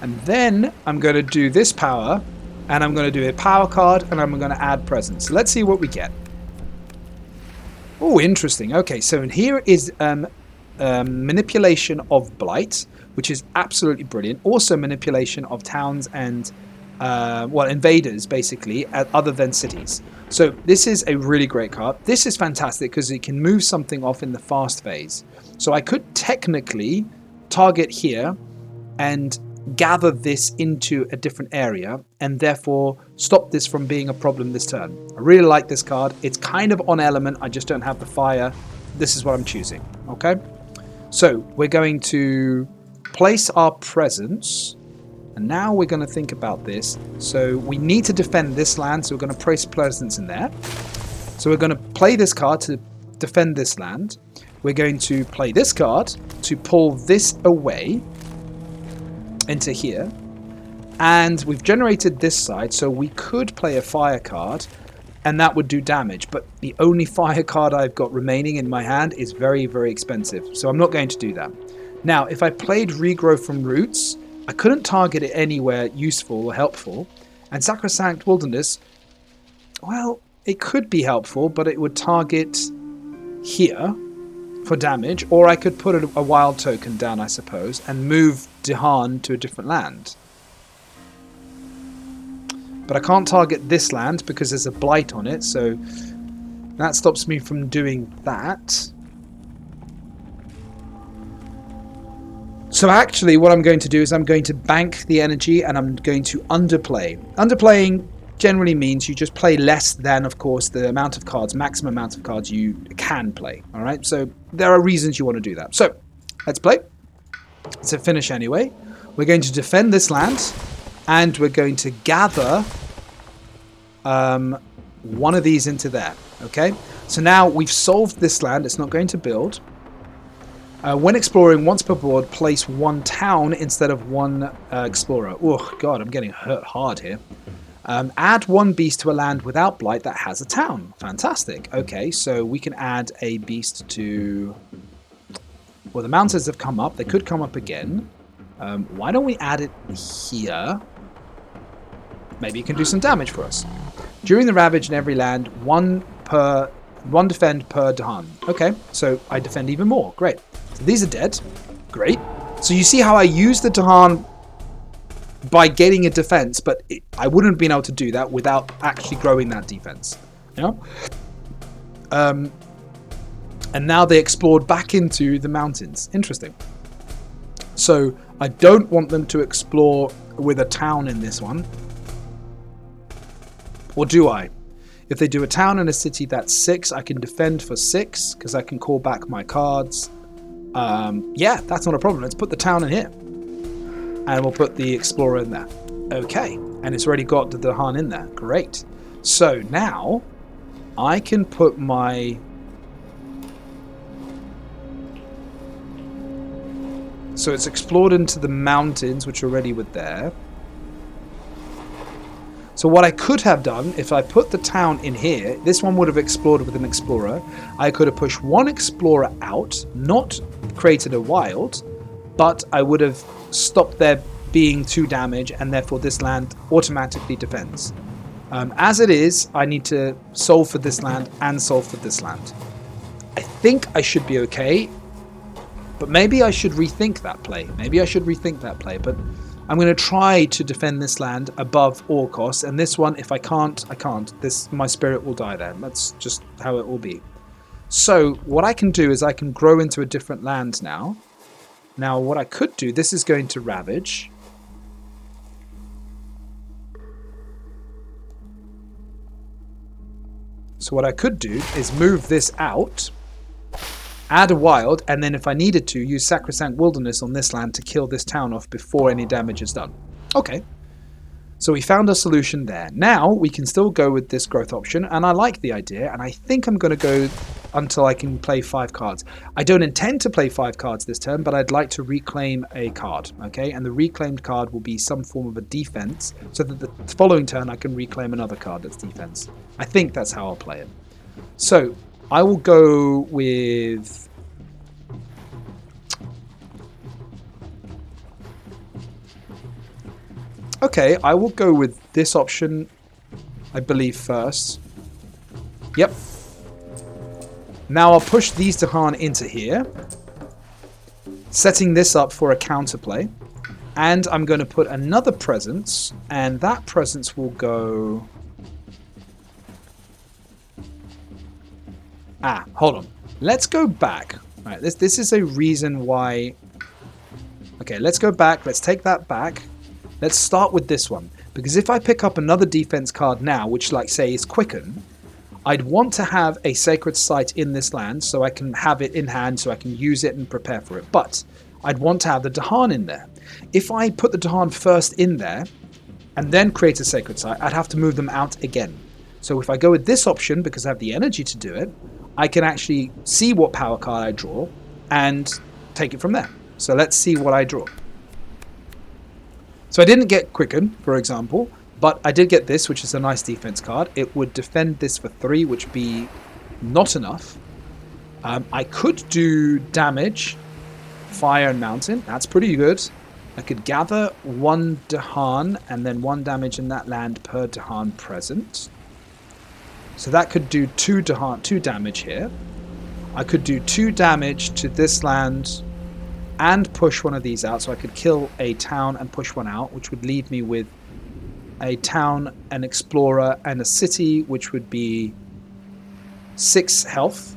And then I'm going to do this power, and I'm going to do a power card, and I'm going to add presence. So let's see what we get. Oh, interesting. Okay, so here is manipulation of blight, which is absolutely brilliant. Also manipulation of towns and invaders, basically, other than cities. So this is a really great card. This is fantastic because it can move something off in the fast phase. So I could technically target here and gather this into a different area and therefore stop this from being a problem this turn. I really like this card. It's kind of on element. I just don't have the fire. This is what I'm choosing. Okay. So we're going to place our presence. And now we're going to think about this. So we need to defend this land, so we're going to place presence in there. So we're going to play this card to defend this land. We're going to play this card to pull this away into here. And we've generated this side, so we could play a fire card, and that would do damage. But the only fire card I've got remaining in my hand is very, very expensive. So I'm not going to do that. Now, if I played Regrow from Roots, I couldn't target it anywhere useful or helpful. And Sacrosanct Wilderness, well, it could be helpful, but it would target here for damage. Or I could put a wild token down, I suppose, and move Dahan to a different land. But I can't target this land because there's a blight on it, so that stops me from doing that. So actually what I'm going to do is I'm going to bank the energy and I'm going to underplay. Underplaying generally means you just play less than, of course, the amount of cards, maximum amount of cards you can play. All right, so there are reasons you want to do that. So let's play. It's a finish anyway. We're going to defend this land and we're going to gather one of these into there. Okay, so now we've solved this land. It's not going to build. When exploring, once per board, place one town instead of one explorer. Oh, God, I'm getting hurt hard here. Add one beast to a land without blight that has a town. Fantastic. Okay, so we can add a beast to... Well, the mountains have come up. They could come up again. Why don't we add it here? Maybe it can do some damage for us. During the ravage in every land, one defend per Dahan. Okay, so I defend even more. Great. So these are dead. Great. So you see how I use the Dahan by getting a defense, but I wouldn't have been able to do that without actually growing that defense. You know? And now they explored back into the mountains. Interesting. So I don't want them to explore with a town in this one. Or do I? If they do a town and a city, that's 6. I can defend for 6 because I can call back my cards. Yeah, that's not a problem. Let's put the town in here. And we'll put the explorer in there. Okay. And it's already got the Dahan in there. Great. So now I can put my... So it's explored into the mountains, which already were there. So what I could have done, if I put the town in here, this one would have explored with an explorer. I could have pushed one explorer out, not created a wild, but I would have stopped there being 2 damage, and therefore this land automatically defends. As it is, I need to solve for this land and solve for this land. I think I should be okay, but maybe I should rethink that play. But I'm going to try to defend this land above all costs, and this one, if I can't, I can't. My spirit will die there. That's just how it will be. So what I can do is I can grow into a different land now. Now what I could do, this is going to ravage. So what I could do is move this out, add a wild, and then if I needed to, use Sacrosanct Wilderness on this land to kill this town off before any damage is done. Okay. So we found a solution there. Now we can still go with this growth option, and I like the idea, and I think I'm going to go until I can play 5 cards. I don't intend to play 5 cards this turn, but I'd like to reclaim a card, okay? And the reclaimed card will be some form of a defense, so that the following turn I can reclaim another card that's defense. I think that's how I'll play it. So I will go with... Okay, I will go with this option, I believe, first. Yep. Now I'll push these Dahan into here, setting this up for a counterplay. And I'm going to put another presence, and that presence will go... hold on. Let's go back. All right, this is a reason why... Okay, let's go back. Let's take that back. Let's start with this one. Because if I pick up another defense card now, which, like, say, is Quicken, I'd want to have a Sacred Site in this land so I can have it in hand so I can use it and prepare for it. But I'd want to have the Dahan in there. If I put the Dahan first in there and then create a Sacred Site, I'd have to move them out again. So if I go with this option, because I have the energy to do it, I can actually see what power card I draw and take it from there. So let's see what I draw. So I didn't get Quicken, for example, but I did get this, which is a nice defense card. It would defend this for 3, which would be not enough. I could do damage, fire and mountain. That's pretty good. I could gather 1 Dahan and then 1 damage in that land per Dahan present. So that could do 2 damage here. I could do 2 damage to this land and push one of these out, so I could kill a town and push one out, which would leave me with a town, an explorer, and a city, which would be 6 health.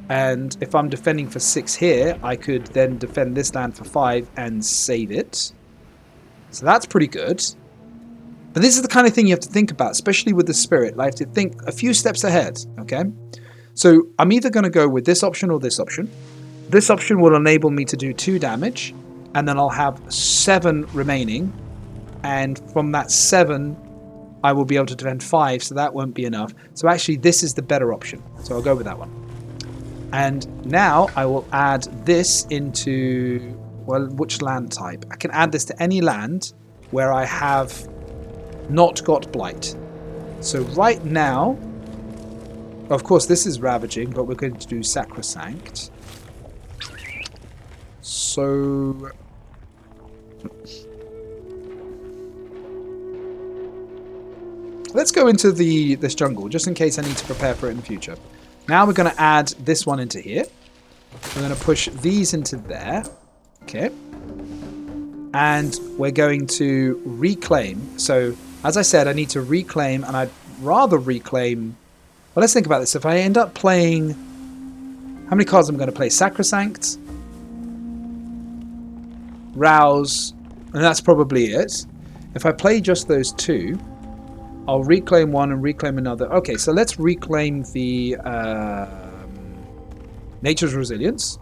And if I'm defending for 6 here, I could then defend this land for 5 and save it. So that's pretty good. But this is the kind of thing you have to think about, especially with the spirit. Like, to think a few steps ahead, okay? So I'm either going to go with this option or this option. This option will enable me to do 2 damage, and then I'll have 7 remaining. And from that 7, I will be able to defend 5, so that won't be enough. So actually, this is the better option. So I'll go with that one. And now I will add this into, well, which land type? I can add this to any land where I have not got blight. So right now, of course this is ravaging, but we're going to do sacrosanct. So let's go into this jungle, just in case I need to prepare for it in the future. Now we're going to add this one into here. We're going to push these into there. Okay. And we're going to reclaim. So, as I said, I need to reclaim, and I'd rather reclaim... Well, let's think about this. If I end up playing... How many cards am I going to play? Sacrosanct, Rouse, and that's probably it. If I play just those 2, I'll reclaim one and reclaim another. Okay, so let's reclaim the Nature's Resilience.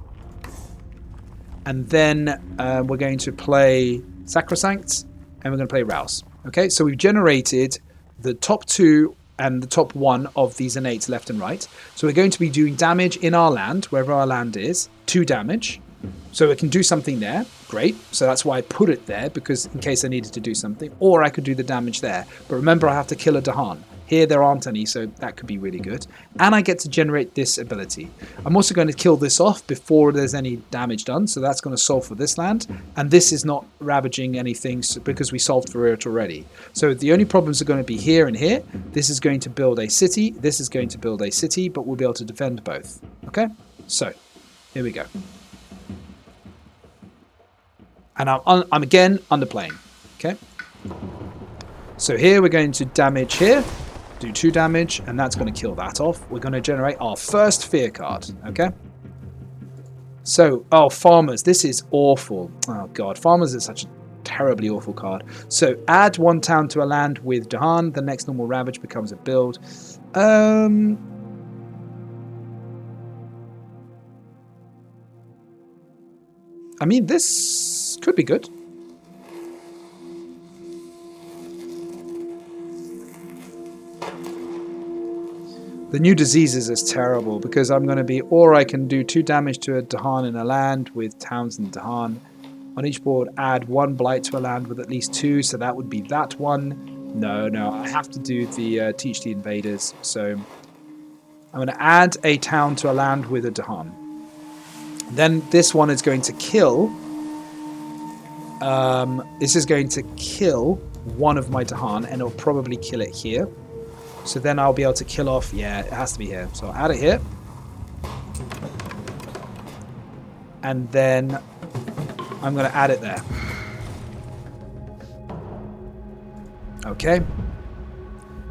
And then we're going to play Sacrosanct, and we're going to play Rouse. Okay, so we've generated the top 2 and the top 1 of these innates left and right. So we're going to be doing damage in our land, wherever our land is, 2 damage. So it can do something there. Great. So that's why I put it there, because in case I needed to do something. Or I could do the damage there. But remember, I have to kill a Dahan. Here there aren't any, so that could be really good. And I get to generate this ability. I'm also going to kill this off before there's any damage done, so that's going to solve for this land. And this is not ravaging anything because we solved for it already. So the only problems are going to be here and here. This is going to build a city. This is going to build a city, but we'll be able to defend both. Okay? So, here we go. And I'm again underplaying. Okay? So here we're going to damage here. Do 2 damage, and that's going to kill that off. We're going to generate our first fear card, okay? So, oh, farmers, this is awful. Oh god, farmers is such a terribly awful card. So, add 1 town to a land with Dahan. The next normal ravage becomes a build. I mean, this could be good. The new diseases is terrible because I'm going to be, or I can do 2 damage to a Dahan in a land with towns and Dahan. On each board, add 1 blight to a land with at least 2, so that would be that one. No, I have to do the teach the invaders. So I'm going to add a town to a land with a Dahan. Then this one is going to kill. This is going to kill one of my Dahan, and it'll probably kill it here. So then I'll be able to kill off... Yeah, it has to be here. So I'll add it here. And then I'm going to add it there. Okay.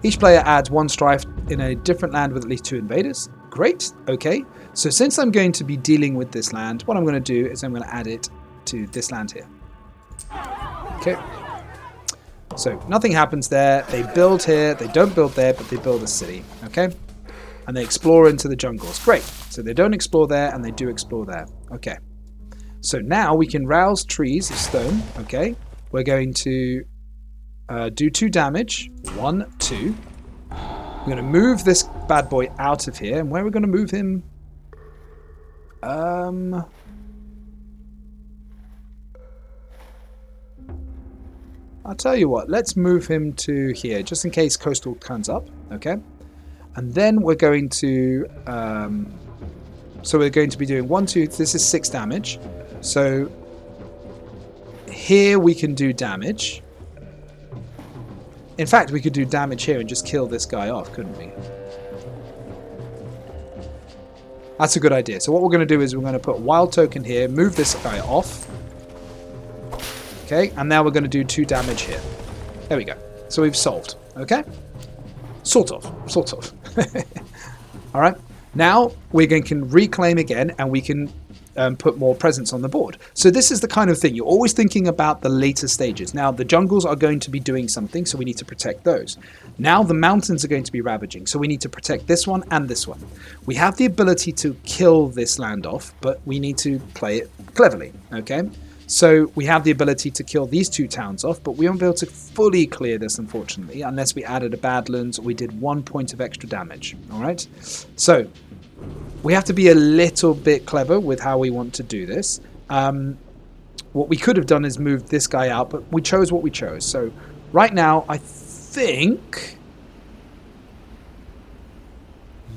Each player adds 1 strife in a different land with at least 2 invaders. Great. Okay. So since I'm going to be dealing with this land, what I'm going to do is I'm going to add it to this land here. Okay. So nothing happens there. They build here. They don't build there, but they build a city. Okay. And they explore into the jungles. Great. So they don't explore there, and they do explore there. Okay. So now we can rouse trees of stone. Okay. We're going to do 2 damage. 1, 2. We're going to move this bad boy out of here. And where are we going to move him? I'll tell you what, let's move him to here, just in case coastal turns up, okay? And then we're going to, so we're going to be doing 1, 2, this is 6 damage. So here we can do damage. In fact, we could do damage here and just kill this guy off, couldn't we? That's a good idea. So what we're going to do is we're going to put wild token here, move this guy off. Okay, and now we're going to do 2 damage here. There we go. So we've solved, okay? Sort of. All right. Now we're going to reclaim again, and we can put more presence on the board. So this is the kind of thing. You're always thinking about the later stages. Now the jungles are going to be doing something, so we need to protect those. Now the mountains are going to be ravaging, so we need to protect this one and this one. We have the ability to kill this land off, but we need to play it cleverly, okay? So we have the ability to kill these 2 towns off, but we won't be able to fully clear this, unfortunately, unless we added a Badlands or we did 1 point of extra damage, all right? So we have to be a little bit clever with how we want to do this. What we could have done is moved this guy out, but we chose what we chose. So right now, I think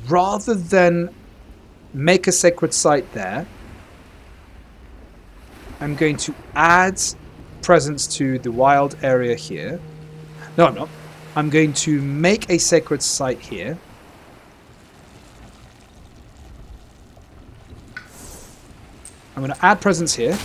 rather than make a sacred site there, I'm going to add presence to the wild area here. No, I'm not. I'm going to make a sacred site here. I'm going to add presence here.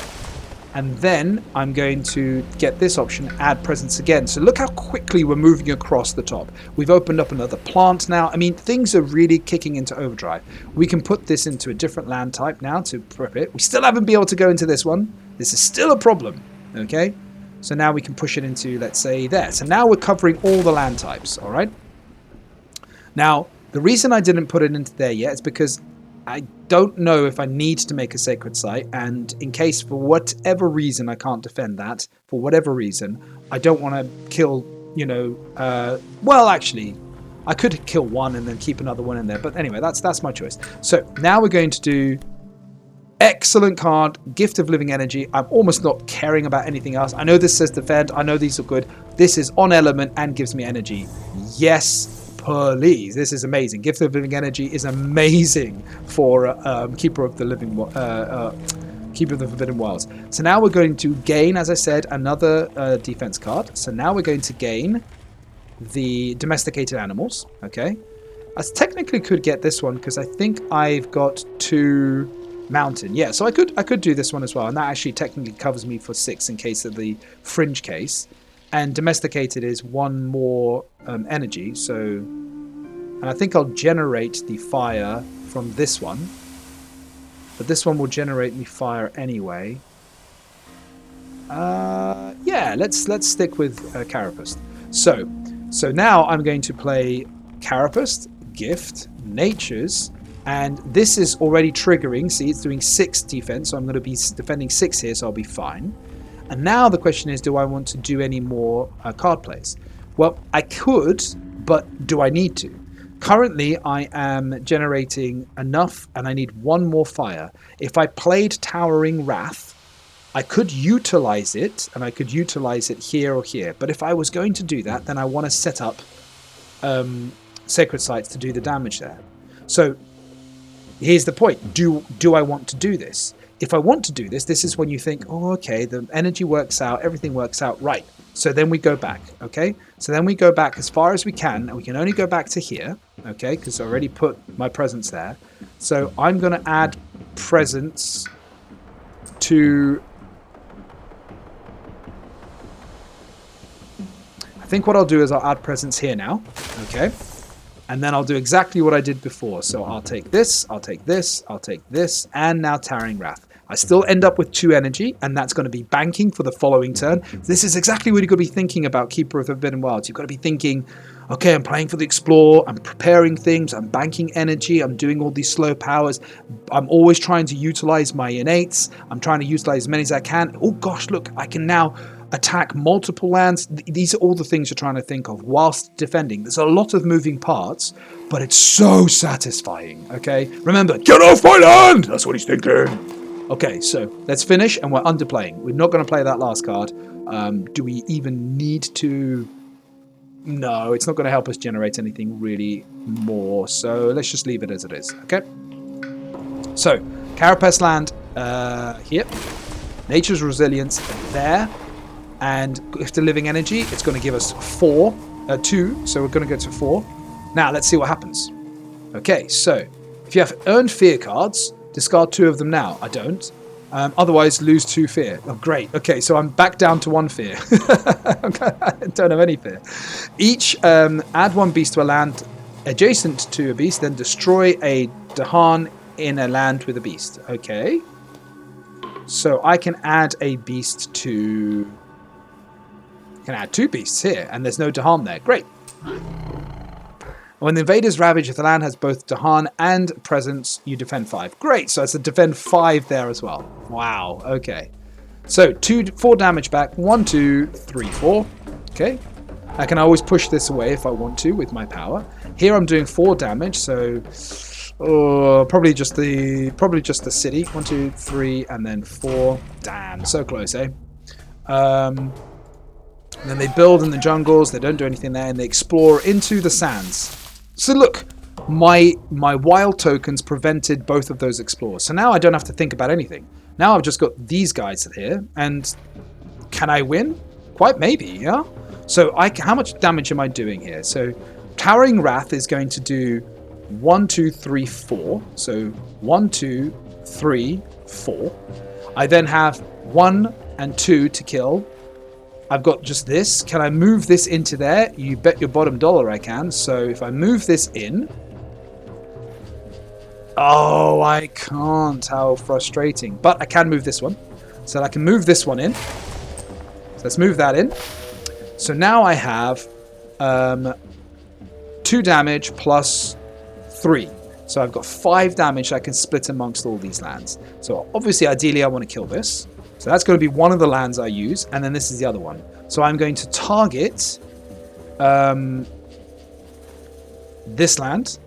And then I'm going to get this option, add presence again. So look how quickly we're moving across the top. We've opened up another plant now. I mean, things are really kicking into overdrive. We can put this into a different land type now to prep it. We still haven't been able to go into this one. This is still a problem, okay? So now we can push it into, let's say, there. So now we're covering all the land types, all right? Now, the reason I didn't put it into there yet is because I don't know if I need to make a sacred site, and in case for whatever reason I can't defend that, for whatever reason, I don't want to kill, well, actually, I could kill one and then keep another one in there, but anyway, that's my choice. So now we're going to do excellent card, Gift of Living Energy. I'm almost not caring about anything else. I know this says defend, I know these are good. This is on element and gives me energy. Yes, please, this is amazing. Gift of Living Energy is amazing for Keeper of the Forbidden Wilds. So now we're going to gain, as I said, another defense card. So now we're going to gain the Domesticated Animals. Okay, I technically could get this one because I think I've got 2 Mountain. Yeah, so I could do this one as well, and that actually technically covers me for 6 in case of the fringe case. And Domesticated is 1 more energy, so... And I think I'll generate the fire from this one. But this one will generate me fire anyway. Yeah, let's stick with Carapace. So now I'm going to play Carapace, Gift, Natures, and this is already triggering. See, it's doing 6 defense, so I'm going to be defending 6 here, so I'll be fine. And now the question is, do I want to do any more card plays? Well, I could, but do I need to? Currently, I am generating enough, and I need 1 more fire. If I played Towering Wrath, I could utilize it, and I could utilize it here or here. But if I was going to do that, then I want to set up Sacred Sites to do the damage there. So here's the point. Do I want to do this? If I want to do this, this is when you think, oh, okay, the energy works out, everything works out, right. So then we go back, okay? So then we go back as far as we can, and we can only go back to here, okay, because I already put my presence there. So I'm going to add presence to... I think what I'll do is I'll add presence here now, okay? And then I'll do exactly what I did before. So I'll take this, I'll take this, I'll take this, and now Towering Wrath. I still end up with 2 energy, and that's going to be banking for the following turn. This is exactly what you've got to be thinking about Keeper of the Forbidden Wilds. You've got to be thinking, okay, I'm playing for the Explore, I'm preparing things, I'm banking energy, I'm doing all these slow powers, I'm always trying to utilize my innates, I'm trying to utilize as many as I can. Oh gosh, look, I can now attack multiple lands. These are all the things you're trying to think of whilst defending. There's a lot of moving parts, but it's so satisfying, okay? Remember, get off my land! That's what he's thinking. Okay, so let's finish, and we're underplaying. We're not going to play that last card. Do we even need to? No, it's not going to help us generate anything really more, so let's just leave it as it is, okay? So, Carapace land here. Nature's Resilience there. And if the Living Energy, it's going to give us 2, so we're going to go to 4. Now, let's see what happens. Okay, so if you have earned fear cards, discard 2 of them now. I don't. Otherwise, lose 2 fear. Oh, great. Okay, so I'm back down to 1 fear. I don't have any fear. Each add 1 beast to a land adjacent to a beast, then destroy a Dahan in a land with a beast. Okay. So I can add a beast to... I can add 2 beasts here, and there's no Dahan there. Great. When the invaders ravage, if the land has both Dahan and presence, you defend 5. Great, so it's a defend 5 there as well. Wow, okay. So 4 damage back. 1, 2, 3, 4. Okay. I can always push this away if I want to with my power. Here I'm doing 4 damage, so probably just the city. 1, 2, 3, and then 4. Damn, so close, eh? And then they build in the jungles. They don't do anything there, and they explore into the sands. So look, my wild tokens prevented both of those explores. So now I don't have to think about anything. Now I've just got these guys here, and can I win? Quite maybe, yeah? So how much damage am I doing here? So Towering Wrath is going to do 1, 2, 3, 4. So 1, 2, 3, 4. I then have 1 and 2 to kill. I've got just this. Can I move this into there? You bet your bottom dollar I can. So if I move this in... Oh, I can't. How frustrating. But I can move this one. So I can move this one in. So let's move that in. So now I have 2 damage plus 3. So I've got 5 damage I can split amongst all these lands. So obviously, ideally, I want to kill this. So that's going to be one of the lands I use, and then this is the other one. So I'm going to target this land,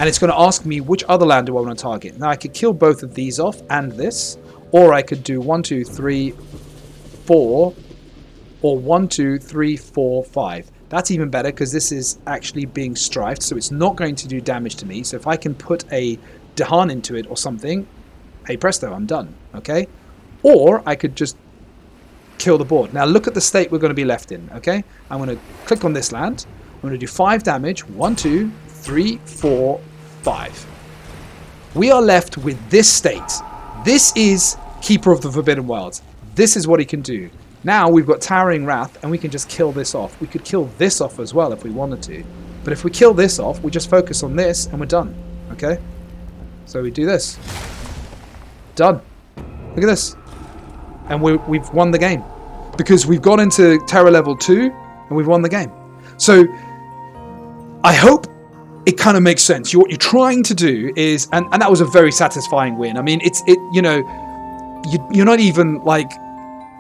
and it's going to ask me which other land do I want to target. Now I could kill both of these off and this, or I could do 1, 2, 3, 4, or 1, 2, 3, 4, 5. That's even better because this is actually being strifed, so it's not going to do damage to me. So if I can put a Dahan into it or something, hey presto, I'm done, okay? Or I could just kill the board. Now look at the state we're going to be left in, okay? I'm going to click on this land. I'm going to do 5 damage. 1, 2, 3, 4, 5. We are left with this state. This is Keeper of the Forbidden Wilds. This is what he can do. Now we've got Towering Wrath, and we can just kill this off. We could kill this off as well if we wanted to. But if we kill this off, we just focus on this, and we're done, okay? So we do this. Done. Look at this. And we've won the game. Because we've gone into Terror level 2 and we've won the game. So I hope it kind of makes sense. What you're trying to do is, and that was a very satisfying win. I mean, you're not even like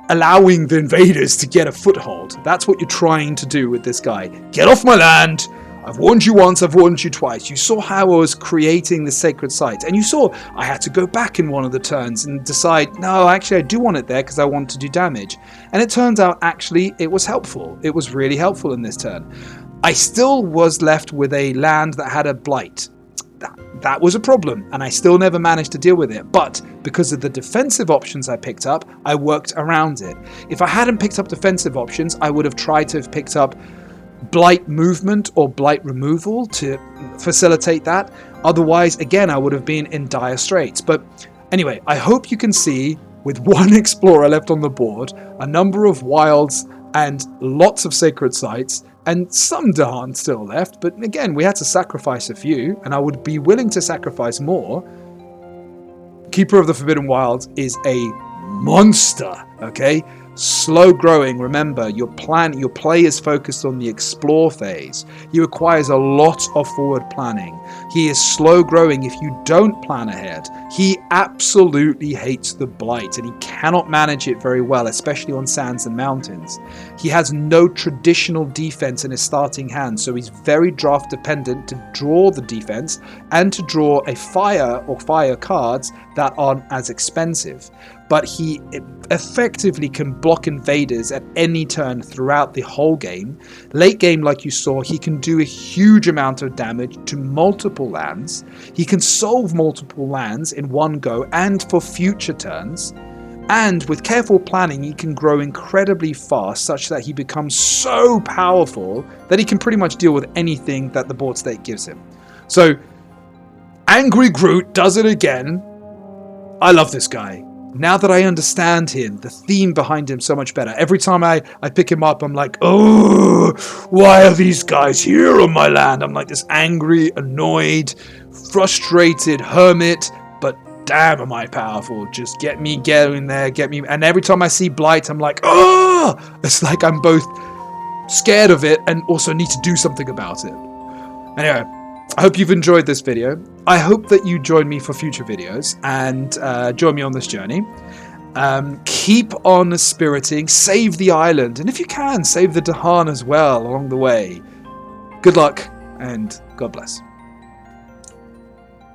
allowing the invaders to get a foothold. That's what you're trying to do with this guy. Get off my land. I've warned you once, I've warned you twice. You saw how I was creating the sacred site. And you saw I had to go back in one of the turns and decide, no, actually I do want it there because I want to do damage. And it turns out, actually, it was helpful. It was really helpful in this turn. I still was left with a land that had a blight. That was a problem, and I still never managed to deal with it. But because of the defensive options I picked up, I worked around it. If I hadn't picked up defensive options, I would have tried to have picked up blight movement or blight removal to facilitate that. Otherwise, again, I would have been in dire straits. But anyway, I hope you can see, with 1 explorer left on the board, a number of wilds and lots of sacred sites, and some Dahan still left. But again, we had to sacrifice a few, and I would be willing to sacrifice more. Keeper of the Forbidden Wilds is a monster, okay? Slow growing. Remember, your play is focused on the explore phase. He requires a lot of forward planning. He is slow growing if you don't plan ahead. He absolutely hates the blight, and he cannot manage it very well, especially on sands and mountains. He has no traditional defense in his starting hand, so he's very draft dependent to draw the defense and to draw a fire or fire cards that aren't as expensive. But he effectively can block invaders at any turn throughout the whole game. Late game, like you saw, he can do a huge amount of damage to multiple lands. He can solve multiple lands in one go and for future turns. And with careful planning, he can grow incredibly fast, such that he becomes so powerful that he can pretty much deal with anything that the board state gives him. So, Angry Groot does it again. I love this guy. Now that I understand him, the theme behind him so much better. Every time I pick him up, I'm like, oh, why are these guys here on my land? I'm like this angry, annoyed, frustrated hermit, but damn am I powerful. Just get me going there, get me. And every time I see Blight, I'm like, oh, it's like I'm both scared of it and also need to do something about it. Anyway, I hope you've enjoyed this video. I hope that you join me for future videos and join me on this journey. Keep on spiriting, save the island, and if you can, save the Dahan as well along the way. Good luck, and God bless.